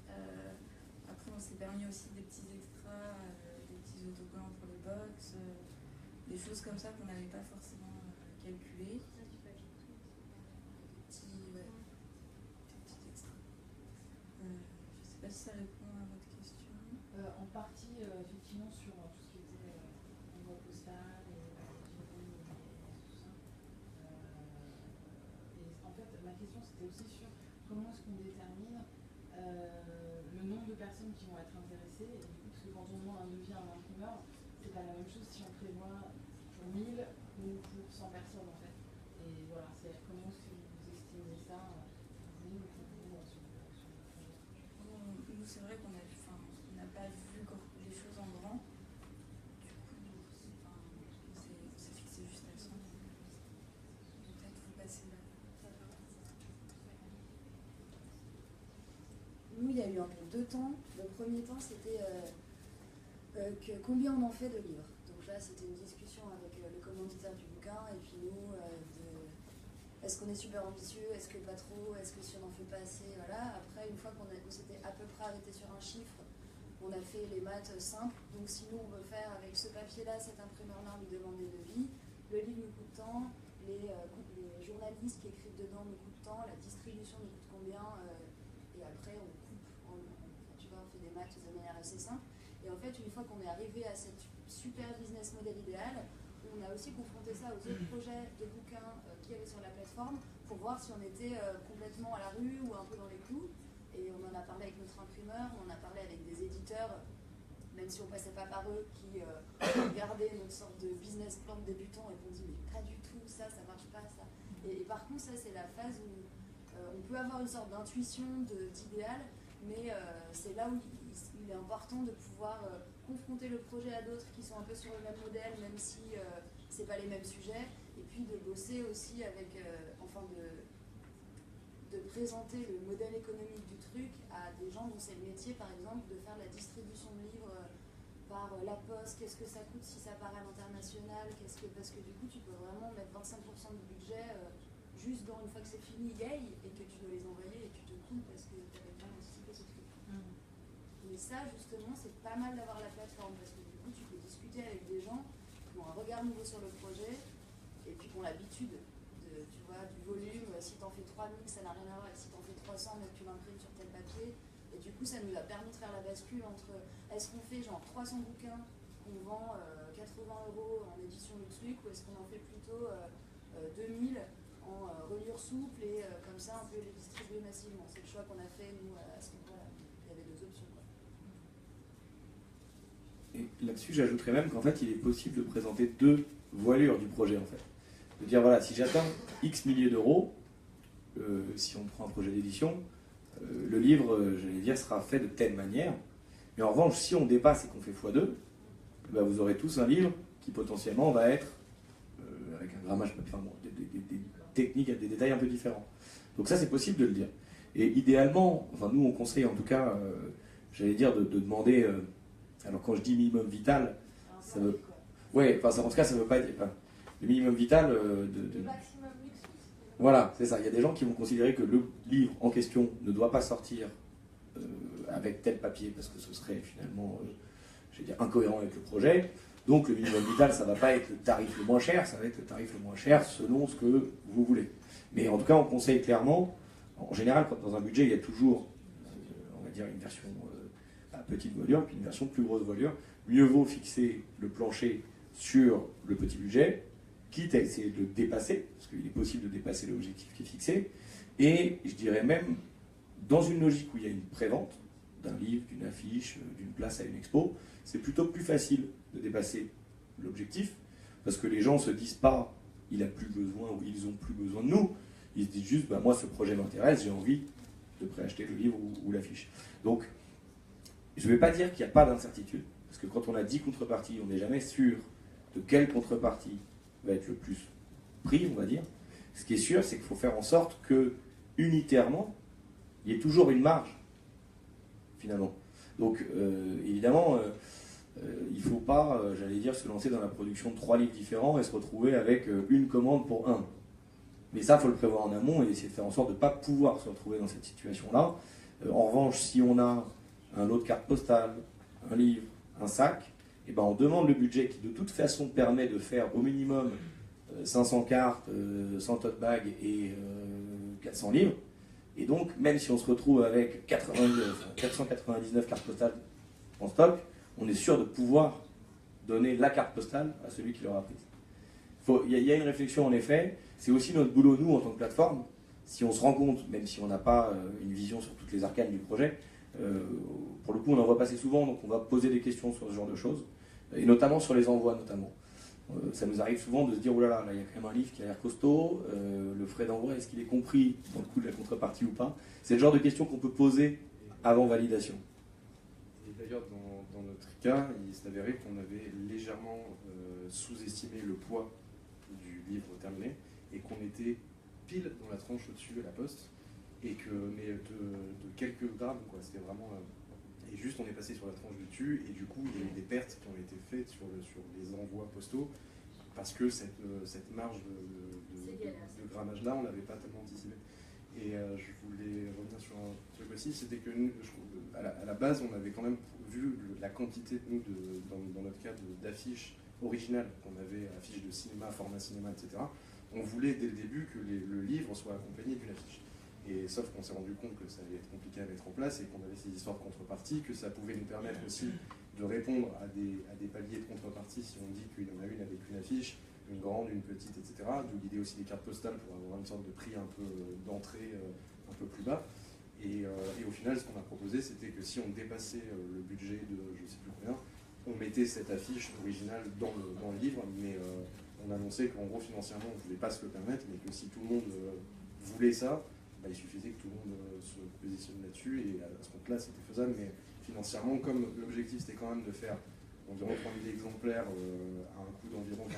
Après, on s'est permis aussi des petits extras, des petits autocollants pour les box, des choses comme ça qu'on n'avait pas forcément calculées. Des petits extras. Je ne sais pas si ça répond à votre question. En partie, effectivement, sur tout ce qui était envoi postal et tout ça. Et en fait, ma question c'était aussi sur comment est-ce qu'on détermine le nombre de personnes qui vont être intéressées. Et du coup, parce que quand on demande un devis à un imprimeur, c'est pas la même chose si on prévoit pour 1000 ou pour 100 personnes en fait. Et voilà, c'est comment est-ce que vous estimez ça vous ou pour vous sur le projet. Nous, c'est vrai qu'on n'a pas vu les choses en grand. Du coup, on s'est fixé juste à 100. Peut-être vous passez là. Nous, il y a eu un peu deux temps. Le premier temps, c'était combien on en fait de livres. Donc là, c'était une discussion avec le commanditaire du bouquin et puis nous, est-ce qu'on est super ambitieux, est-ce que pas trop, est-ce que si on n'en fait pas assez, voilà. Après, une fois qu'on s'était à peu près arrêté sur un chiffre, on a fait les maths simples. Donc si nous, on veut faire avec ce papier-là, cet imprimeur-là, on lui demande des devis, le livre nous coûte tant, les journalistes qui écrivent dedans nous coûtent tant, la distribution nous coûte combien, et après on coupe, on fait des maths de manière assez simple. Et en fait, une fois qu'on est arrivé à cette super business model idéal, on a aussi confronté ça aux autres projets de bouquins qu'il y avait sur la plateforme pour voir si on était complètement à la rue ou un peu dans les clous. Et on en a parlé avec notre imprimeur, on en a parlé avec des éditeurs, même si on ne passait pas par eux, qui regardaient notre sorte de business plan de débutant et qu'on dit mais pas du tout, ça marche pas, ça. Et par contre, ça c'est la phase où on peut avoir une sorte d'intuition d'idéal, mais c'est là où il est important de pouvoir confronter le projet à d'autres qui sont un peu sur le même modèle, même si c'est pas les mêmes sujets, et puis de bosser aussi avec, de présenter le modèle économique du truc à des gens dont c'est le métier, par exemple, de faire la distribution de livres par la poste, qu'est-ce que ça coûte si ça part à l'international, parce que du coup tu peux vraiment mettre 25% du budget juste dans une fois que c'est fini, yay, et que tu dois les envoyer et tu te coupes parce que tu n'avais pas anticipé ce truc. Mais ça, justement, c'est pas mal d'avoir la plateforme, parce que du coup, tu peux discuter avec des gens qui ont un regard nouveau sur le projet, et puis qui ont l'habitude tu vois, du volume. Si t'en fais 3000, ça n'a rien à voir, et si t'en fais 300, donc tu l'imprimes sur tel papier. Et du coup, ça nous a permis de faire la bascule entre est-ce qu'on fait genre 300 bouquins qu'on vend 80 € en édition Luxluc, ou est-ce qu'on en fait plutôt 2000 en reliure souple et comme ça on peut les distribuer massivement. C'est le choix qu'on a fait nous à ce moment-là. Il y avait deux options, quoi. Et là-dessus, j'ajouterais même qu'en fait, il est possible de présenter deux voilures du projet, en fait. De dire, voilà, si j'atteins X milliers d'euros, si on prend un projet d'édition, le livre, j'allais dire, sera fait de telle manière. Mais en revanche, si on dépasse et qu'on fait x2, ben vous aurez tous un livre qui potentiellement va être avec un grammage, enfin, bon, des techniques, des détails un peu différents. Donc ça, c'est possible de le dire. Et idéalement, enfin nous on conseille en tout cas, j'allais dire de demander, alors quand je dis minimum vital, ça veut, ouais, enfin en tout cas ça veut pas être, enfin, le minimum vital Le maximum luxe. voilà, c'est ça. Il y a des gens qui vont considérer que le livre en question ne doit pas sortir avec tel papier parce que ce serait finalement, je vais dire, incohérent avec le projet. Donc le minimum vital, ça ne va pas être le tarif le moins cher, ça va être le tarif le moins cher selon ce que vous voulez. Mais en tout cas, on conseille clairement, en général, quand dans un budget, il y a toujours, on va dire, une version à petite voilure, puis une version plus grosse voilure. Mieux vaut fixer le plancher sur le petit budget, quitte à essayer de le dépasser, parce qu'il est possible de dépasser l'objectif qui est fixé, et je dirais même, dans une logique où il y a une prévente d'un livre, d'une affiche, d'une place à une expo, c'est plutôt plus facile de dépasser l'objectif, parce que les gens ne se disent pas « il a plus besoin » ou « ils ont plus besoin de nous », ils se disent juste bah, « moi ce projet m'intéresse, j'ai envie de préacheter le livre ou l'affiche ». Donc, je ne vais pas dire qu'il n'y a pas d'incertitude, parce que quand on a 10 contreparties, on n'est jamais sûr de quelle contrepartie va être le plus pris, on va dire. Ce qui est sûr, c'est qu'il faut faire en sorte que, unitairement, il y ait toujours une marge, finalement. Donc, évidemment, il ne faut pas, j'allais dire, se lancer dans la production de 3 livres différents et se retrouver avec une commande pour un. Mais ça, il faut le prévoir en amont et essayer de faire en sorte de ne pas pouvoir se retrouver dans cette situation-là. En revanche, si on a un lot de cartes postales, un livre, un sac, et ben on demande le budget qui de toute façon permet de faire au minimum 500 cartes, 100 tote bags et 400 livres. Et donc, même si on se retrouve avec 499 cartes postales en stock, on est sûr de pouvoir donner la carte postale à celui qui l'aura prise. Il y a une réflexion en effet, c'est aussi notre boulot, nous, en tant que plateforme, si on se rend compte, même si on n'a pas une vision sur toutes les arcanes du projet, pour le coup on en voit passer souvent, donc on va poser des questions sur ce genre de choses, et notamment sur les envois notamment. Ça nous arrive souvent de se dire, oh là là, il y a quand même un livre qui a l'air costaud, le frais d'envoi, est-ce qu'il est compris dans le coût de la contrepartie ou pas? C'est le genre de questions qu'on peut poser avant validation. Et d'ailleurs, dans notre cas, il s'est avéré qu'on avait légèrement sous-estimé le poids du livre terminé et qu'on était pile dans la tranche au-dessus à la poste, et que, mais de quelques grammes, quoi. C'était vraiment. Et juste, on est passé sur la tranche du dessus, et du coup, il y a eu des pertes qui ont été faites sur les envois postaux, parce que cette marge de grammage-là, on ne l'avait pas tellement anticipé. Et je voulais revenir sur un truc aussi, c'était que nous, à la base, on avait quand même vu la quantité, nous, dans notre cas, d'affiches originales, qu'on avait, affiches de cinéma, format cinéma, etc. On voulait dès le début que le livre soit accompagné d'une affiche. Et sauf qu'on s'est rendu compte que ça allait être compliqué à mettre en place et qu'on avait ces histoires de contrepartie, que ça pouvait nous permettre aussi de répondre à des paliers de contrepartie si on dit qu'il y en a une avec une affiche, une grande, une petite, etc. D'où l'idée aussi des cartes postales pour avoir une sorte de prix un peu d'entrée un peu plus bas. Et au final, ce qu'on a proposé, c'était que si on dépassait le budget de je ne sais plus combien, on mettait cette affiche originale dans le livre, mais on annonçait qu'en gros, financièrement, on ne voulait pas se le permettre, mais que si tout le monde voulait ça, il suffisait que tout le monde se positionne là-dessus, et à ce compte-là, c'était faisable, mais financièrement, comme l'objectif c'était quand même de faire environ 3000 exemplaires à un coût d'environ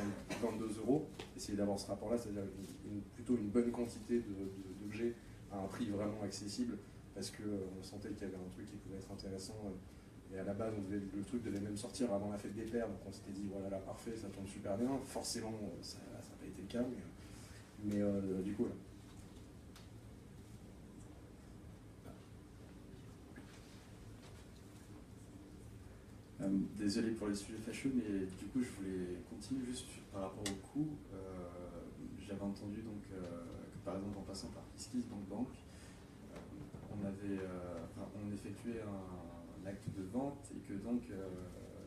22 €, essayer d'avoir ce rapport-là, c'est-à-dire plutôt une bonne quantité d'objets à un prix vraiment accessible, parce qu'on sentait qu'il y avait un truc qui pouvait être intéressant, et à la base, le truc devait même sortir avant la fête des pères, donc on s'était dit, voilà, là, parfait, ça tombe super bien. Forcément, ça n'a pas été le cas, mais du coup, voilà. Désolé pour les sujets fâcheux, mais du coup, je voulais continuer juste par rapport au coût. J'avais entendu donc, que par exemple, en passant par KissKissBankBank, on effectuait un acte de vente et que donc,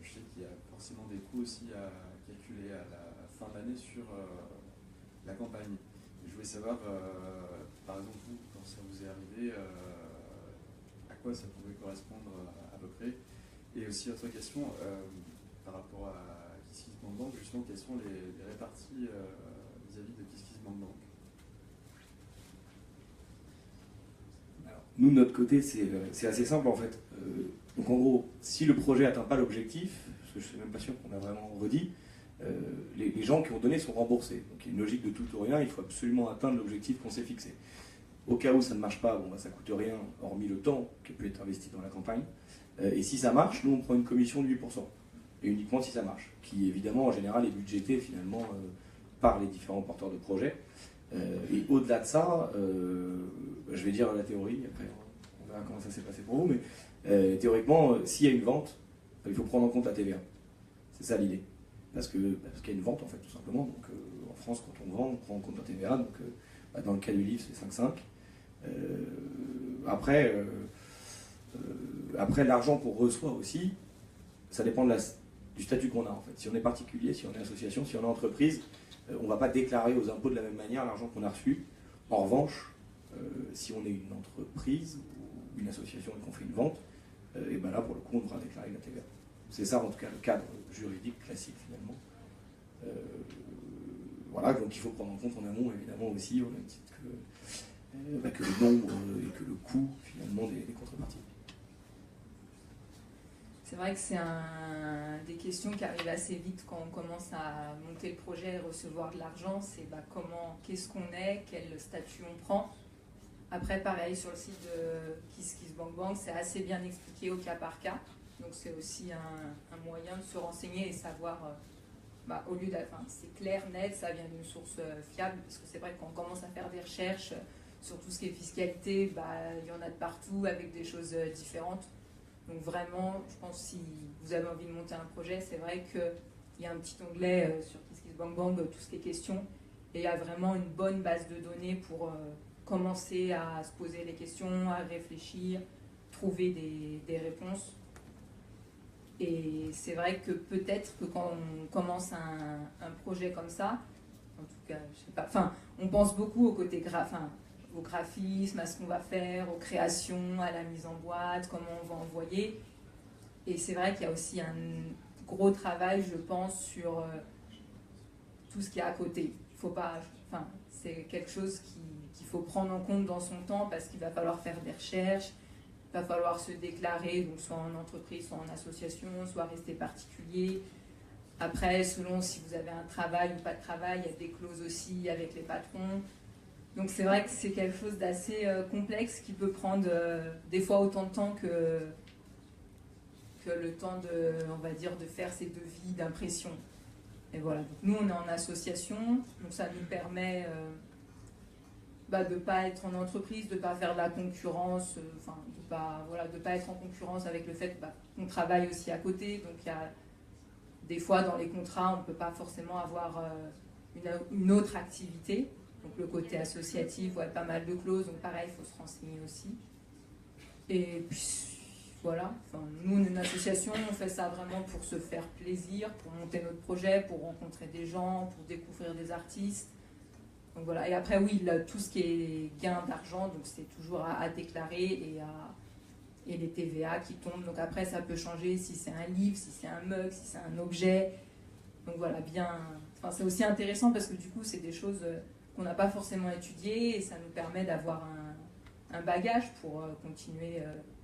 je sais qu'il y a forcément des coûts aussi à calculer à la fin d'année sur la campagne. Je voulais savoir, par exemple, vous, quand ça vous est arrivé, à quoi ça pouvait correspondre à peu près. Et aussi, autre question, par rapport à KissKissBankBank, justement, quelles sont les réparties vis-à-vis de KissKissBankBank? Nous, de notre côté, c'est assez simple en fait. Donc en gros, si le projet n'atteint pas l'objectif, parce que je ne suis même pas sûr qu'on a vraiment redit, les gens qui ont donné sont remboursés. Donc il y a une logique de tout ou rien, il faut absolument atteindre l'objectif qu'on s'est fixé. Au cas où ça ne marche pas, bon, ça ne coûte rien, hormis le temps qui peut être investi dans la campagne. Et si ça marche, nous on prend une commission de 8%. Et uniquement si ça marche, qui évidemment en général est budgété finalement par les différents porteurs de projets. Et au-delà de ça, je vais dire la théorie, après on verra comment ça s'est passé pour vous, mais théoriquement, s'il y a une vente, il faut prendre en compte la TVA. C'est ça l'idée. Parce qu'il y a une vente en fait, tout simplement. Donc en France, quand on vend, on prend en compte la TVA. Donc dans le cas du livre, c'est 5,5. Après, l'argent qu'on reçoit aussi, ça dépend du statut qu'on a en fait. Si on est particulier, si on est association, si on est entreprise, on ne va pas déclarer aux impôts de la même manière l'argent qu'on a reçu. En revanche, si on est une entreprise ou une association et qu'on fait une vente, et ben là pour le coup on devra déclarer la TVA. C'est ça en tout cas le cadre juridique classique finalement. Voilà, donc il faut prendre en compte en amont évidemment aussi, au même titre que le nombre et que le coût finalement des contreparties. C'est vrai que c'est des questions qui arrivent assez vite quand on commence à monter le projet et recevoir de l'argent. C'est qu'est-ce qu'on est, quel statut on prend. Après, pareil, sur le site de KissKissBankBank, c'est assez bien expliqué au cas par cas. Donc c'est aussi un moyen de se renseigner et savoir, au lieu c'est clair, net, ça vient d'une source fiable. Parce que c'est vrai que quand on commence à faire des recherches sur tout ce qui est fiscalité, il y en a de partout avec des choses différentes. Donc vraiment, je pense que si vous avez envie de monter un projet, c'est vrai qu'il y a un petit onglet sur KissKissBankBank, tout ce qui est questions, et il y a vraiment une bonne base de données pour commencer à se poser les questions, à réfléchir, trouver des réponses. Et c'est vrai que peut-être que quand on commence un projet comme ça, en tout cas, je sais pas, on pense beaucoup au côté au graphisme, à ce qu'on va faire, aux créations, à la mise en boîte, comment on va envoyer. Et c'est vrai qu'il y a aussi un gros travail, je pense, sur tout ce qui est à côté. C'est quelque chose qu'il faut prendre en compte dans son temps parce qu'il va falloir faire des recherches, il va falloir se déclarer, donc soit en entreprise, soit en association, soit rester particulier. Après, selon si vous avez un travail ou pas de travail, il y a des clauses aussi avec les patrons. Donc c'est vrai que c'est quelque chose d'assez complexe qui peut prendre des fois autant de temps que le temps de faire ces devis d'impression. Et voilà. Donc nous on est en association, donc ça nous permet de ne pas être en entreprise, de ne pas faire de la concurrence, de ne pas être en concurrence avec le fait qu'on travaille aussi à côté. Donc il y a des fois dans les contrats on ne peut pas forcément avoir une autre activité. Donc le côté associatif, pas mal de clauses, donc pareil, il faut se renseigner aussi. Et puis voilà, nous on est une association, on fait ça vraiment pour se faire plaisir, pour monter notre projet, pour rencontrer des gens, pour découvrir des artistes. Donc voilà, et après oui, tout ce qui est gain d'argent, donc c'est toujours à déclarer et les TVA qui tombent. Donc après ça peut changer si c'est un livre, si c'est un mug, si c'est un objet. Donc voilà, c'est aussi intéressant parce que du coup c'est des choses qu'on n'a pas forcément étudié et ça nous permet d'avoir un bagage pour continuer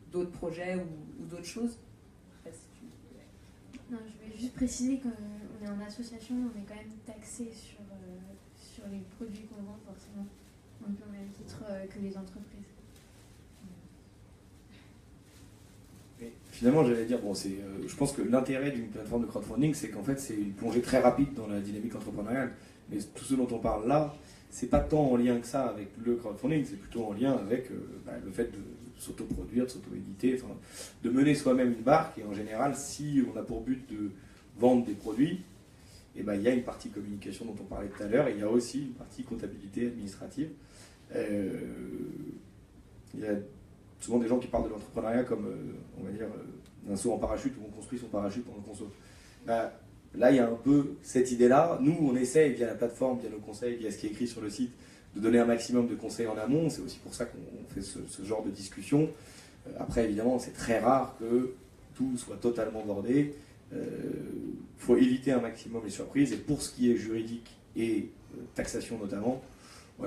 d'autres projets ou d'autres choses. Non, je vais juste préciser qu'on est en association, on est quand même taxé sur les produits qu'on vend forcément, un peu au même titre que les entreprises. Mais finalement, j'allais dire, je pense que l'intérêt d'une plateforme de crowdfunding, c'est qu'en fait, c'est une plongée très rapide dans la dynamique entrepreneuriale. Mais tout ce dont on parle là, c'est pas tant en lien que ça avec le crowdfunding, c'est plutôt en lien avec le fait de s'autoproduire, de s'auto-éditer, enfin, de mener soi-même une barque. Et en général, si on a pour but de vendre des produits, et il y a une partie communication dont on parlait tout à l'heure, et il y a aussi une partie comptabilité administrative. Il y a souvent des gens qui parlent de l'entrepreneuriat comme, on va dire, un saut en parachute où on construit son parachute pendant qu'on saute. Là, il y a un peu cette idée-là. Nous, on essaie, via la plateforme, via nos conseils, via ce qui est écrit sur le site, de donner un maximum de conseils en amont. C'est aussi pour ça qu'on fait ce genre de discussion. Après, évidemment, c'est très rare que tout soit totalement bordé. Il faut éviter un maximum les surprises. Et pour ce qui est juridique et taxation notamment,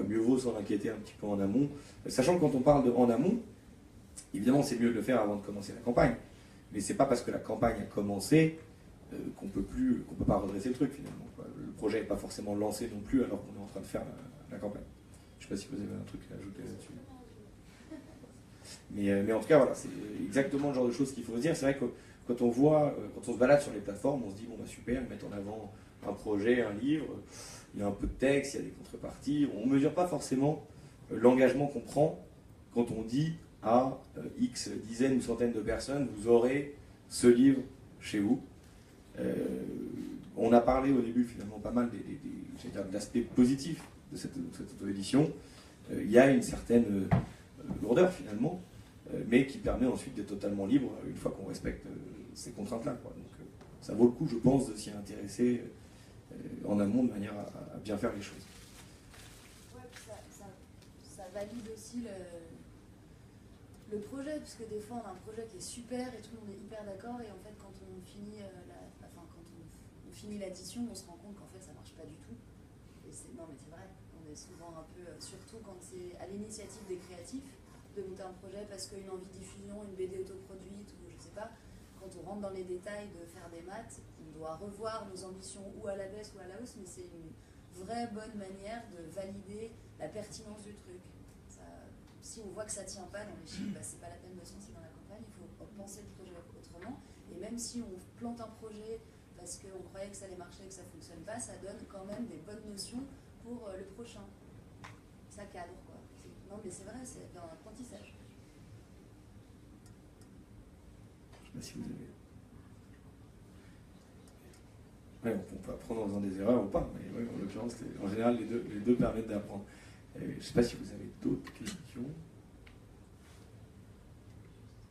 mieux vaut s'en inquiéter un petit peu en amont. Sachant que quand on parle de en amont, évidemment, c'est mieux de le faire avant de commencer la campagne. Mais c'est pas parce que la campagne a commencé qu'on peut pas redresser le truc finalement. Le projet n'est pas forcément lancé non plus alors qu'on est en train de faire la campagne. Je ne sais pas si vous avez un truc à ajouter là-dessus. Mais en tout cas, voilà, c'est exactement le genre de choses qu'il faut se dire. C'est vrai que quand on se balade sur les plateformes, on se dit bon super, ils mettent en avant un projet, un livre, il y a un peu de texte, il y a des contreparties. On ne mesure pas forcément l'engagement qu'on prend quand on dit à X dizaines ou centaines de personnes, vous aurez ce livre chez vous. On a parlé au début finalement pas mal de l'aspect positif de cette auto-édition. Il y a une certaine lourdeur finalement, mais qui permet ensuite d'être totalement libre une fois qu'on respecte ces contraintes-là. Donc ça vaut le coup, je pense, de s'y intéresser en amont de manière à bien faire les choses. Ouais, ça valide aussi le projet, parce que des fois on a un projet qui est super et tout le monde est hyper d'accord, et en fait quand on finit on finit l'addition, on se rend compte qu'en fait ça marche pas du tout. Et non mais c'est vrai, on est souvent un peu, surtout quand c'est à l'initiative des créatifs de monter un projet parce qu'une envie de diffusion, une BD autoproduite ou je sais pas, quand on rentre dans les détails de faire des maths, on doit revoir nos ambitions ou à la baisse ou à la hausse, mais c'est une vraie bonne manière de valider la pertinence du truc. Si on voit que ça ne tient pas dans les chiffres, c'est pas la peine de se lancer dans la campagne, il faut penser le projet autrement. Et même si on plante un projet parce qu'on croyait que ça allait marcher et que ça ne fonctionne pas, ça donne quand même des bonnes notions pour le prochain. Ça cadre, quoi. Non, mais c'est vrai, c'est un apprentissage. Je ne sais pas si vous avez... Ouais, on peut apprendre en faisant des erreurs ou pas, mais ouais, en l'occurrence, en général, les deux permettent d'apprendre. Je ne sais pas si vous avez d'autres questions.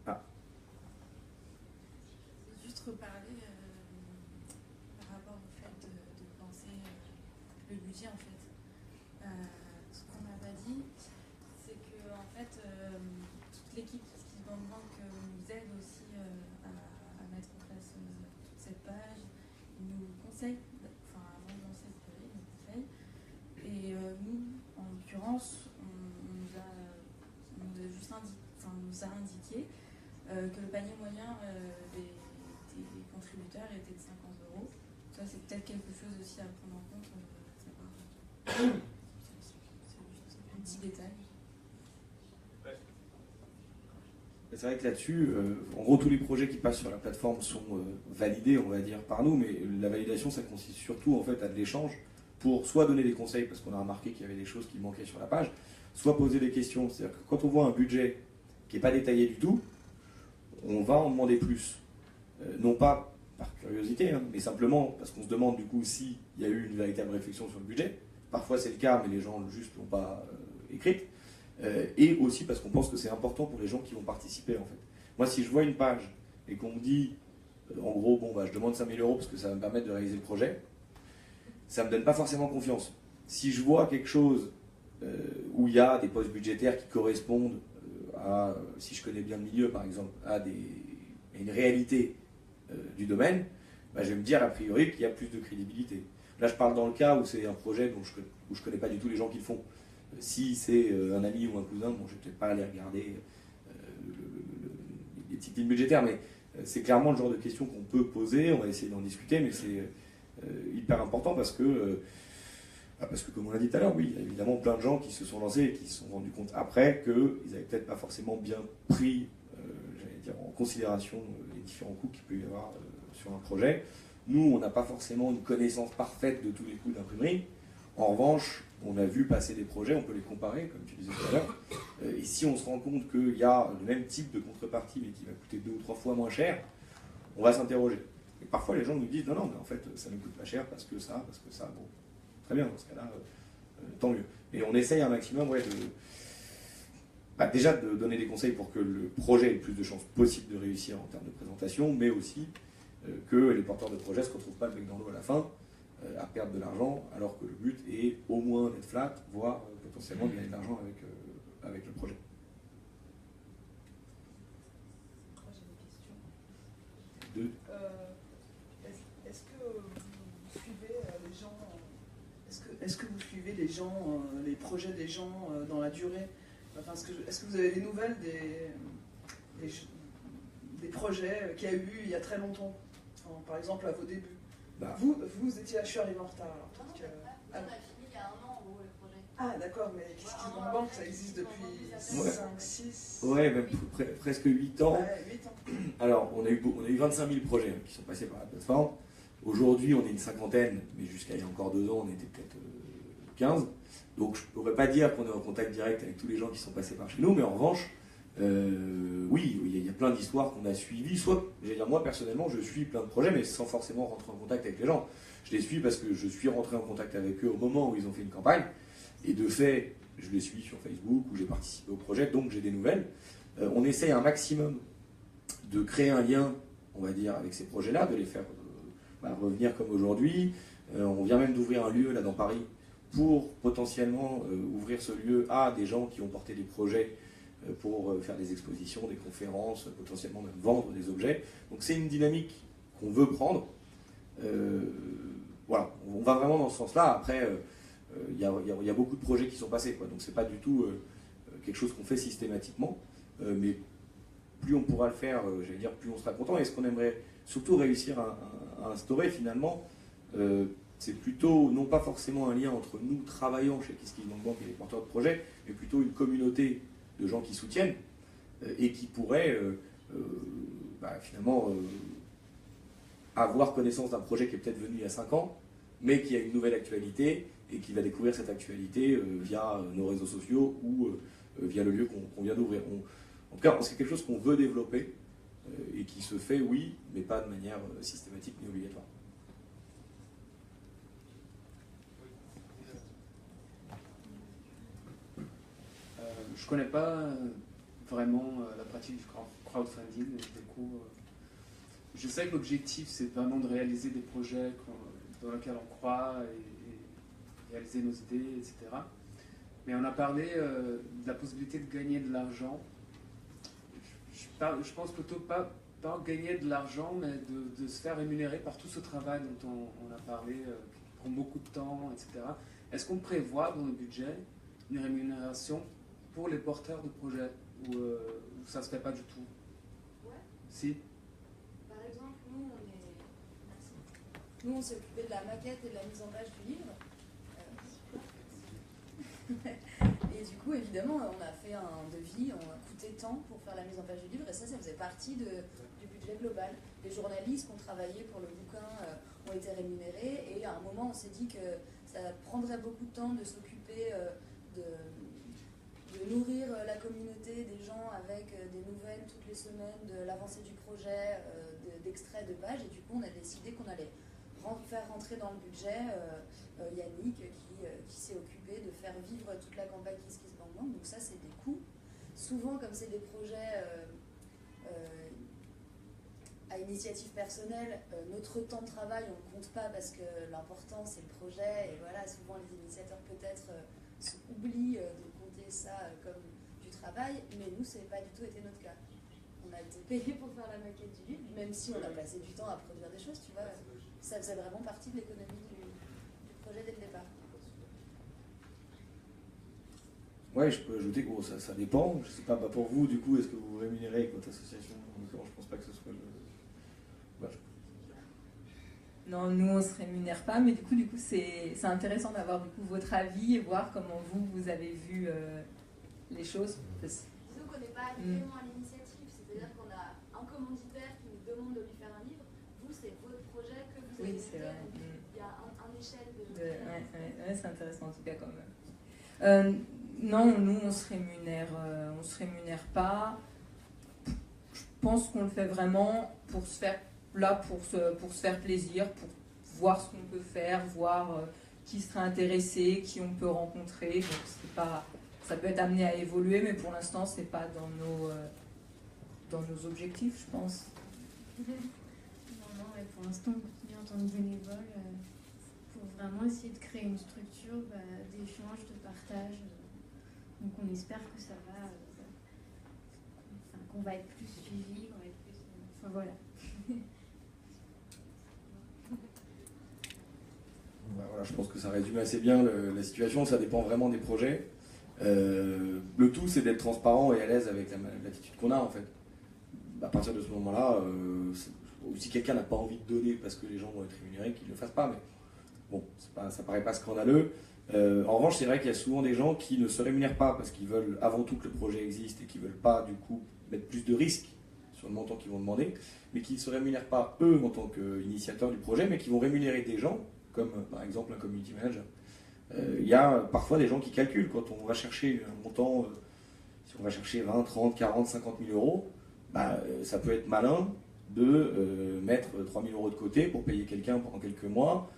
Ah. Juste reparler par rapport au fait de penser le budget en fait. Ce qu'on n'a pas dit, c'est que en fait toute l'équipe de KissBankBank nous aide aussi à mettre en place toute cette page. Ils nous conseillent, enfin avant de lancer le projet, ils nous conseillent. Et nous, en l'occurrence, on nous a indiqué que le panier moyen des contributeurs était de 50 €. Ça, c'est peut-être quelque chose aussi à prendre en compte. C'est juste un petit détail. C'est vrai que là-dessus, en gros, tous les projets qui passent sur la plateforme sont validés, on va dire, par nous, mais la validation, ça consiste surtout en fait à de l'échange pour soit donner des conseils parce qu'on a remarqué qu'il y avait des choses qui manquaient sur la page, soit poser des questions. C'est-à-dire que quand on voit un budget qui n'est pas détaillé du tout, on va en demander plus. Non pas par curiosité, hein, mais simplement parce qu'on se demande du coup s'il y a eu une véritable réflexion sur le budget. Parfois c'est le cas, mais les gens juste l'ont pas écrite. Et aussi parce qu'on pense que c'est important pour les gens qui vont participer en fait. Moi si je vois une page et qu'on me dit en gros je demande 5 000 € parce que ça va me permettre de réaliser le projet, ça ne me donne pas forcément confiance. Si je vois quelque chose où il y a des postes budgétaires qui correspondent à, si je connais bien le milieu par exemple, à une réalité du domaine, je vais me dire a priori qu'il y a plus de crédibilité. Là je parle dans le cas où c'est un projet où je ne connais pas du tout les gens qui le font. Si c'est un ami ou un cousin, je ne vais peut-être pas aller regarder les petites lignes budgétaires, mais c'est clairement le genre de questions qu'on peut poser, on va essayer d'en discuter, mais c'est hyper important parce que comme on l'a dit tout à l'heure, oui, il y a évidemment plein de gens qui se sont lancés et qui se sont rendus compte après qu'ils n'avaient peut-être pas forcément bien pris en considération les différents coûts qu'il peut y avoir sur un projet. Nous, on n'a pas forcément une connaissance parfaite de tous les coûts d'imprimerie. En revanche, on a vu passer des projets, on peut les comparer, comme tu disais tout à l'heure, et si on se rend compte qu'il y a le même type de contrepartie, mais qui va coûter 2 ou 3 fois moins cher, on va s'interroger. Et parfois, les gens nous disent, non, mais en fait, ça ne coûte pas cher parce que ça, bon, très bien, dans ce cas-là, tant mieux. Et on essaye un maximum, déjà de donner des conseils pour que le projet ait le plus de chances possible de réussir en termes de présentation, mais aussi que les porteurs de projet ne se retrouvent pas le bec dans l'eau à la fin, à perdre de l'argent, alors que le but est au moins d'être flat, voire potentiellement de gagner de l'argent avec le projet. Moi, j'ai une question. Deux. Est-ce que vous suivez les gens est-ce que vous suivez les gens, les projets des gens dans la durée? Enfin, est-ce que vous avez des nouvelles des projets qu'il y a eu il y a très longtemps? Enfin, par exemple, à vos débuts. Vous étiez là, je suis arrivé en retard. Alors, On a fini il y a 1 an en gros le projet. Ah d'accord, mais KissKissBankBank, ça existe depuis 5, 6... Ouais, même presque 8 ans. Ouais, 8 ans. Alors, on a eu 25 000 projets qui sont passés par la plateforme. Aujourd'hui, on est une cinquantaine, mais jusqu'à il y a encore 2 ans, on était peut-être 15. Donc, je ne pourrais pas dire qu'on est en contact direct avec tous les gens qui sont passés par chez nous, mais en revanche, oui, il y a plein d'histoires qu'on a suivies. Soit, j'allais dire, moi personnellement, je suis plein de projets, mais sans forcément rentrer en contact avec les gens. Je les suis parce que je suis rentré en contact avec eux au moment où ils ont fait une campagne. Et de fait, je les suis sur Facebook, où j'ai participé au projet, donc j'ai des nouvelles. On essaye un maximum de créer un lien, on va dire, avec ces projets-là, de les faire revenir comme aujourd'hui. On vient même d'ouvrir un lieu là dans Paris pour potentiellement ouvrir ce lieu à des gens qui ont porté des projets pour faire des expositions, des conférences, potentiellement même vendre des objets. Donc c'est une dynamique qu'on veut prendre. Voilà, on va vraiment dans ce sens-là. Après, il y a beaucoup de projets qui sont passés, quoi. Donc c'est pas du tout quelque chose qu'on fait systématiquement. Mais plus on pourra le faire, j'allais dire, plus on sera content. Et ce qu'on aimerait surtout réussir à instaurer finalement, c'est plutôt, non pas forcément un lien entre nous travaillant chez KissKissBankBank et les porteurs de projets, mais plutôt une communauté de gens qui soutiennent et qui pourraient finalement avoir connaissance d'un projet qui est peut-être venu il y a 5 ans, mais qui a une nouvelle actualité et qui va découvrir cette actualité via nos réseaux sociaux ou via le lieu qu'on vient d'ouvrir. En tout cas, c'est quelque chose qu'on veut développer et qui se fait, oui, mais pas de manière systématique ni obligatoire. Je connais pas vraiment la pratique du crowdfunding, du coup, je sais que l'objectif c'est vraiment de réaliser des projets dans lesquels on croit et réaliser nos idées, etc. Mais on a parlé de la possibilité de gagner de l'argent. Je pense plutôt pas gagner de l'argent, mais de se faire rémunérer par tout ce travail dont on a parlé, qui prend beaucoup de temps, etc. Est-ce qu'on prévoit dans le budget une rémunération pour les porteurs de projets ou ça se fait pas du tout? Ouais. Si. Par exemple, nous on s'est occupé de la maquette et de la mise en page du livre. Et du coup, évidemment, on a fait un devis, on a coûté tant pour faire la mise en page du livre, et ça faisait partie du budget global. Les journalistes qui ont travaillé pour le bouquin ont été rémunérés, et à un moment, on s'est dit que ça prendrait beaucoup de temps de s'occuper de nourrir la communauté des gens avec des nouvelles toutes les semaines de l'avancée du projet, d'extraits de pages, et du coup, on a décidé qu'on allait faire rentrer dans le budget Yannick qui s'est occupé de faire vivre toute la campagne KissKissBankBank. Donc ça, c'est des coûts. Souvent, comme c'est des projets à initiative personnelle, notre temps de travail, on ne compte pas parce que l'important, c'est le projet. Et voilà, souvent, les initiateurs peut-être oublient de compter ça comme du travail. Mais nous, ça n'a pas du tout été notre cas. On a été payé pour faire la maquette du livre, même si on a passé du temps à produire des choses, tu vois. Ça faisait vraiment partie de l'économie du projet dès le départ. Ouais, je peux ajouter que ça dépend. Je ne sais pas, pour vous, du coup, est-ce que vous vous rémunérez avec votre association? Je ne pense pas que ce soit le... Non, nous on ne se rémunère pas, mais du coup c'est intéressant d'avoir du coup votre avis et voir comment vous avez vu les choses. Disons qu'on n'est pas vraiment à l'initiative, c'est-à-dire qu'on a un commanditaire qui nous demande de lui faire un livre. Vous, c'est votre projet que vous avez. Oui, c'est vrai. Il y a un échelle de... Ouais, c'est intéressant en tout cas quand même. Non, nous on se rémunère pas. Je pense qu'on le fait vraiment pour se faire pour se faire plaisir, pour voir ce qu'on peut faire, voir qui serait intéressé, qui on peut rencontrer. Donc c'est pas, ça peut être amené à évoluer, mais pour l'instant c'est pas dans nos objectifs, je pense. Non, mais pour l'instant on continue en tant que bénévole pour vraiment essayer de créer une structure d'échange, de partage. Donc on espère que ça va, qu'on va être plus suivi, qu'on va être plus... Enfin voilà. Voilà, je pense que ça résume assez bien la situation, ça dépend vraiment des projets. Le tout, c'est d'être transparent et à l'aise avec l'attitude qu'on a en fait. À partir de ce moment-là, si quelqu'un n'a pas envie de donner parce que les gens vont être rémunérés, qu'il ne le fasse pas. Mais bon, ça paraît pas scandaleux. En revanche, c'est vrai qu'il y a souvent des gens qui ne se rémunèrent pas parce qu'ils veulent avant tout que le projet existe et qui ne veulent pas du coup mettre plus de risques sur le montant qu'ils vont demander, mais qui ne se rémunèrent pas eux en tant qu'initiateurs du projet, mais qui vont rémunérer des gens, comme par exemple un community manager. Il y a parfois des gens qui calculent quand on va chercher un montant, si on va chercher 20, 30, 40, 50 000 euros, ça peut être malin de mettre 3 000 euros de côté pour payer quelqu'un pendant quelques mois,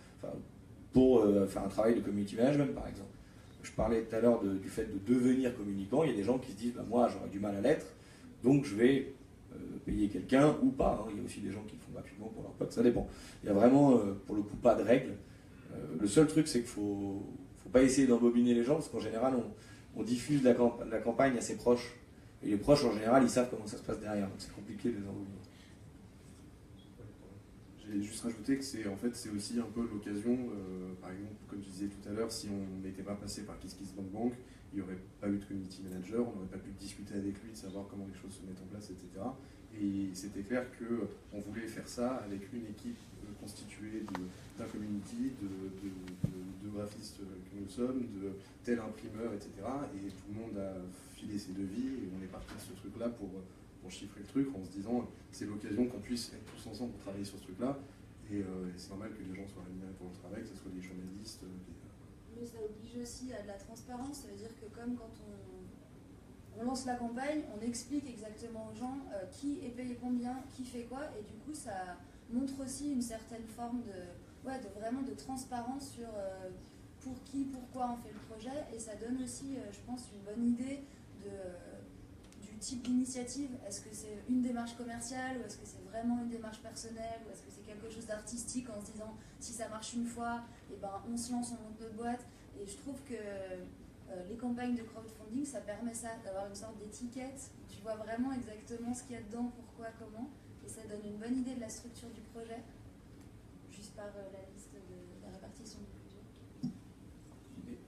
pour faire un travail de community management par exemple. Je parlais tout à l'heure du fait de devenir communicant, il y a des gens qui se disent moi j'aurais du mal à l'être, donc je vais payer quelqu'un ou pas. Il y a aussi des gens qui le font gratuitement pour leurs potes, ça dépend. Il n'y a vraiment pour le coup pas de règles. Le seul truc c'est qu'il faut pas essayer d'embobiner les gens parce qu'en général on diffuse la campagne à ses proches et les proches en général ils savent comment ça se passe derrière, donc c'est compliqué de les embobiner. J'ai juste rajouté que c'est aussi un peu l'occasion, par exemple, comme je disais tout à l'heure, si on n'était pas passé par KissKissBankBank, il n'y aurait pas eu de community manager, on n'aurait pas pu discuter avec lui, de savoir comment les choses se mettent en place, etc. Et c'était clair qu'on voulait faire ça avec une équipe constituée d'un community, de graphistes que nous sommes, de tel imprimeur, etc. Et tout le monde a filé ses devis et on est parti de ce truc-là pour chiffrer le truc en se disant c'est l'occasion qu'on puisse être tous ensemble pour travailler sur ce truc-là et c'est normal que les gens soient rémunérés pour leur travail, que ce soit des journalistes. Mais ça oblige aussi à de la transparence, ça veut dire que comme quand on lance la campagne, on explique exactement aux gens qui est payé combien, qui fait quoi, et du coup ça montre aussi une certaine forme vraiment de transparence sur pour qui, pourquoi on fait le projet, et ça donne aussi, je pense, une bonne idée du type d'initiative. Est-ce que c'est une démarche commerciale ou est-ce que c'est vraiment une démarche personnelle ou est-ce que c'est quelque chose d'artistique en se disant si ça marche une fois, et on se lance, on monte notre boîte. Et je trouve que les campagnes de crowdfunding, ça permet ça, d'avoir une sorte d'étiquette où tu vois vraiment exactement ce qu'il y a dedans, pourquoi, comment, et ça donne une bonne idée de la structure du projet juste par la liste de la répartition du budget.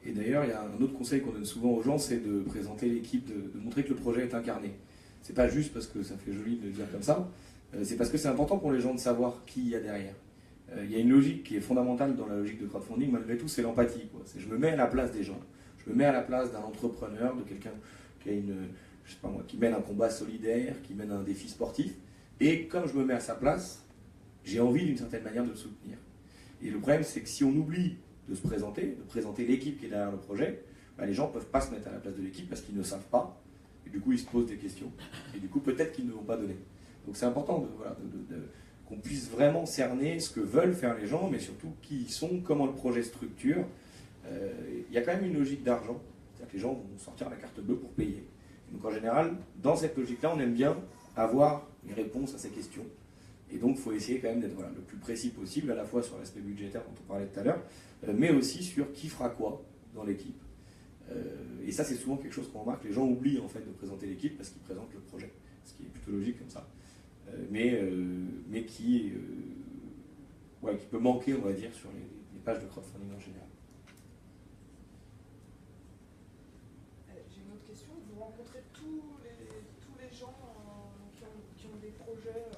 Et d'ailleurs, il y a un autre conseil qu'on donne souvent aux gens, c'est de présenter l'équipe, de montrer que le projet est incarné. C'est pas juste parce que ça fait joli de le dire comme ça, c'est parce que c'est important pour les gens de savoir qui il y a derrière. Il y a une logique qui est fondamentale dans la logique de crowdfunding, malgré tout, c'est l'empathie. C'est je me mets à la place des gens. Je me mets à la place d'un entrepreneur, de quelqu'un qui a qui mène un combat solidaire, qui mène un défi sportif. Et comme je me mets à sa place, j'ai envie d'une certaine manière de le soutenir. Et le problème, c'est que si on oublie de présenter l'équipe qui est derrière le projet, les gens ne peuvent pas se mettre à la place de l'équipe parce qu'ils ne savent pas. Et du coup, ils se posent des questions. Et du coup, peut-être qu'ils ne vont pas donner. Donc c'est important qu'on puisse vraiment cerner ce que veulent faire les gens, mais surtout qui ils sont, comment le projet structure. Il y a quand même une logique d'argent. C'est-à-dire que les gens vont sortir la carte bleue pour payer. Donc en général, dans cette logique-là, on aime bien avoir une réponse à ces questions. Et donc, il faut essayer quand même d'être le plus précis possible, à la fois sur l'aspect budgétaire dont on parlait tout à l'heure, mais aussi sur qui fera quoi dans l'équipe. Et ça, c'est souvent quelque chose qu'on remarque. Les gens oublient en fait de présenter l'équipe parce qu'ils présentent le projet, ce qui est plutôt logique comme ça. Mais qui peut manquer, on va dire, sur les pages de crowdfunding en général. J'ai une autre question. Vous rencontrez tous les gens qui ont des projets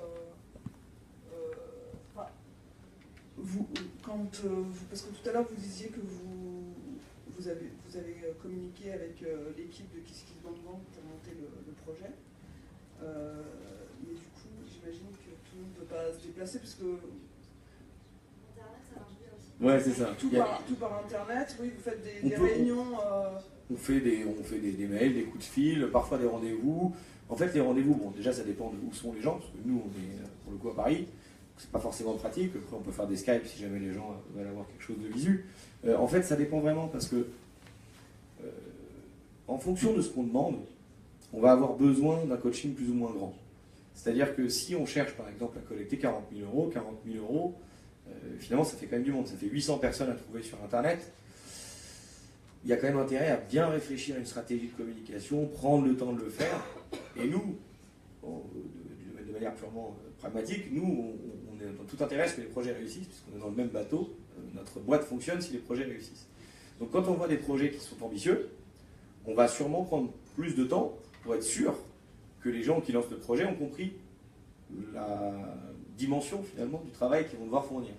parce que tout à l'heure vous disiez que vous avez communiqué avec l'équipe de KissKissBankBank pour monter le projet. Mais du coup, j'imagine que tout le monde ne peut pas se déplacer parce que... Internet, ça marche bien aussi. Ouais, c'est ça. Tout par internet, oui, vous faites des réunions. On fait des mails, des coups de fil, parfois des rendez-vous. En fait, les rendez-vous, bon, déjà, ça dépend de où sont les gens, parce que nous, on est pour le coup à Paris, c'est pas forcément pratique. Après, on peut faire des Skype si jamais les gens veulent avoir quelque chose de visu. En fait, ça dépend vraiment, parce que en fonction de ce qu'on demande, on va avoir besoin d'un coaching plus ou moins grand. C'est-à-dire que si on cherche, par exemple, à collecter 40 000 euros, finalement, ça fait quand même du monde. Ça fait 800 personnes à trouver sur Internet. Il y a quand même intérêt à bien réfléchir à une stratégie de communication, prendre le temps de le faire. Et nous, de manière purement pragmatique, nous, on est dans tout intérêt à ce que les projets réussissent, puisqu'on est dans le même bateau. Notre boîte fonctionne si les projets réussissent. Donc quand on voit des projets qui sont ambitieux, on va sûrement prendre plus de temps pour être sûr que les gens qui lancent le projet ont compris la dimension finalement du travail qu'ils vont devoir fournir.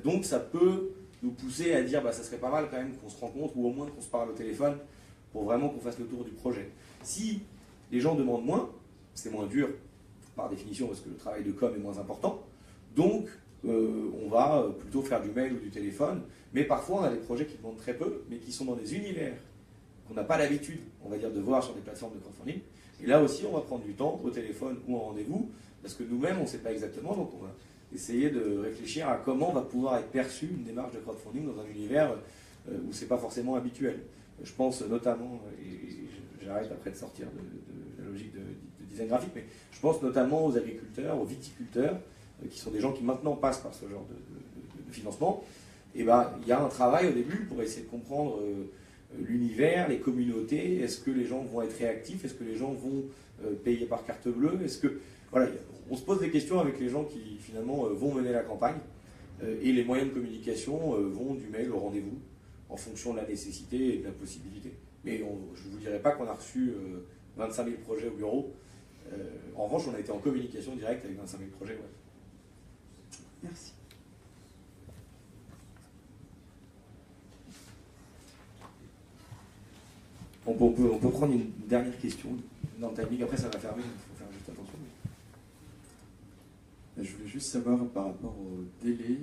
Donc ça peut nous pousser à dire ça serait pas mal quand même qu'on se rencontre ou au moins qu'on se parle au téléphone pour vraiment qu'on fasse le tour du projet. Si les gens demandent moins, c'est moins dur par définition parce que le travail de com est moins important, donc on va plutôt faire du mail ou du téléphone, mais parfois on a des projets qui demandent très peu mais qui sont dans des univers qu'on n'a pas l'habitude, on va dire, de voir sur des plateformes de crowdfunding. Et là aussi, on va prendre du temps au téléphone ou en rendez-vous, parce que nous-mêmes, on ne sait pas exactement, donc on va essayer de réfléchir à comment va pouvoir être perçue une démarche de crowdfunding dans un univers où ce n'est pas forcément habituel. Je pense notamment, et j'arrête après de sortir de la logique de design graphique, mais je pense notamment aux agriculteurs, aux viticulteurs, qui sont des gens qui maintenant passent par ce genre de financement. Et il y a un travail au début pour essayer de comprendre l'univers, les communautés, est-ce que les gens vont être réactifs, est-ce que les gens vont payer par carte bleue, est-ce que... Voilà, on se pose des questions avec les gens qui finalement vont mener la campagne, et les moyens de communication vont du mail au rendez-vous, en fonction de la nécessité et de la possibilité. Mais je ne vous dirai pas qu'on a reçu 25 000 projets au bureau. En revanche, on a été en communication directe avec 25 000 projets. Ouais. Merci. On peut prendre une dernière question dans le timing, après ça va fermer, il faut faire juste attention. Je voulais juste savoir par rapport au délai,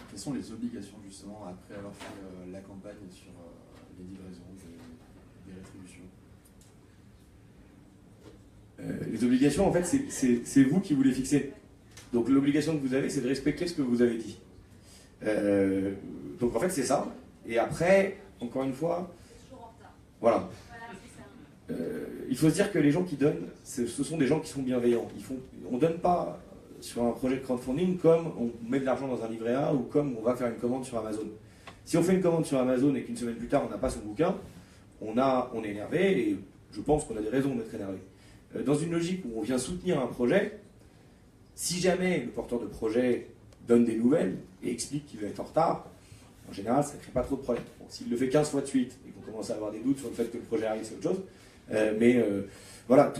quelles sont les obligations justement après avoir fait la campagne sur les livraisons des rétributions. Les obligations, en fait, c'est vous qui vous les fixez. Donc l'obligation que vous avez, c'est de respecter ce que vous avez dit. Donc en fait, c'est ça. Et après, encore une fois, voilà. Il faut se dire que les gens qui donnent, ce sont des gens qui sont bienveillants. On ne donne pas sur un projet de crowdfunding comme on met de l'argent dans un livret A ou comme on va faire une commande sur Amazon. Si on fait une commande sur Amazon et qu'une semaine plus tard on n'a pas son bouquin, on est énervé et je pense qu'on a des raisons d'être énervé. Dans une logique où on vient soutenir un projet, si jamais le porteur de projet donne des nouvelles et explique qu'il va être en retard, en général ça ne crée pas trop de problèmes. Bon, s'il le fait 15 fois de suite et qu'on commence à avoir des doutes sur le fait que le projet arrive, c'est autre chose. Voilà,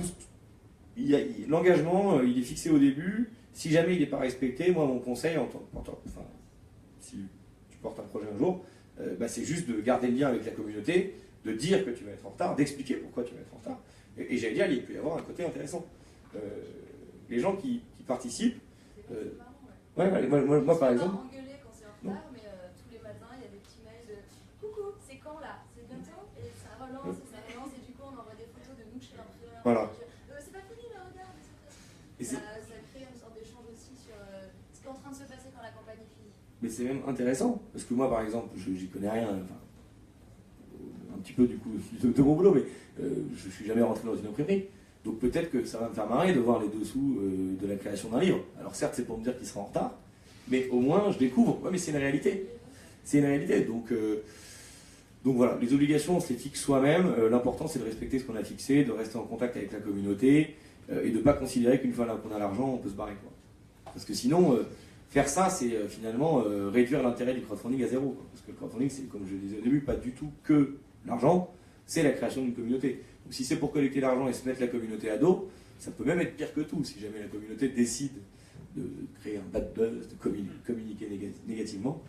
l'engagement, il est fixé au début. Si jamais il n'est pas respecté, moi, mon conseil, si tu portes un projet un jour, c'est juste de garder le lien avec la communauté, de dire que tu vas être en retard, d'expliquer pourquoi tu vas être en retard. Et j'allais dire, il peut y avoir un côté intéressant. Les gens qui participent... moi, par exemple... Engueuler quand c'est en retard, mais tous les matins, il y a des petits mails de « Coucou, c'est quand là? C'est bientôt ?» Et ça relance, et du coup, on envoie des photos de nous chez l'imprimeur. Voilà. C'est pas fini, mais regarde. Ça crée une sorte d'échange aussi sur ce qui est en train de se passer quand la campagne est finie. Mais c'est même intéressant, parce que moi, par exemple, j'y connais rien, un petit peu du coup de mon boulot, mais je ne suis jamais rentré dans une imprimerie. Donc peut-être que ça va me faire marrer de voir les dessous de la création d'un livre. Alors certes, c'est pour me dire qu'il sera en retard, mais au moins je découvre. Ouais, mais c'est une réalité. C'est une réalité. Donc voilà, les obligations, on se les fixe soi-même. L'important, c'est de respecter ce qu'on a fixé, de rester en contact avec la communauté et de ne pas considérer qu'une fois qu'on a l'argent, on peut se barrer, quoi. Parce que sinon, faire ça, c'est finalement réduire l'intérêt du crowdfunding à zéro, quoi. Parce que le crowdfunding, c'est, comme je le disais au début, pas du tout que l'argent, c'est la création d'une communauté. Donc si c'est pour collecter l'argent et se mettre la communauté à dos, ça peut même être pire que tout. Si jamais la communauté décide de créer un bad buzz, de communiquer négativement,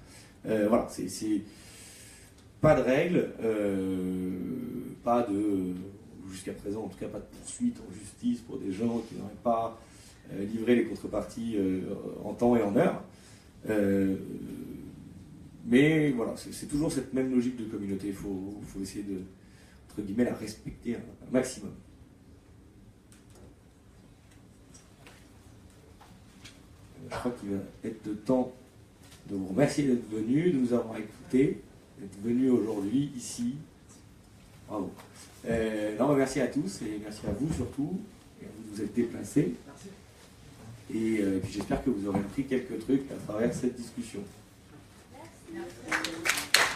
voilà, c'est pas de règles, pas de, jusqu'à présent en tout cas, pas de poursuite en justice pour des gens qui n'auraient pas livré les contreparties en temps et en heure. Mais voilà, c'est toujours cette même logique de communauté. Il faut essayer de, entre guillemets, la respecter un maximum. Je crois qu'il va être de temps de vous remercier d'être venus, de nous avoir écoutés, d'être venus aujourd'hui ici. Bravo. Non, merci à tous et merci à vous surtout. Et vous vous êtes déplacés. Et puis j'espère que vous aurez appris quelques trucs à travers cette discussion. Merci.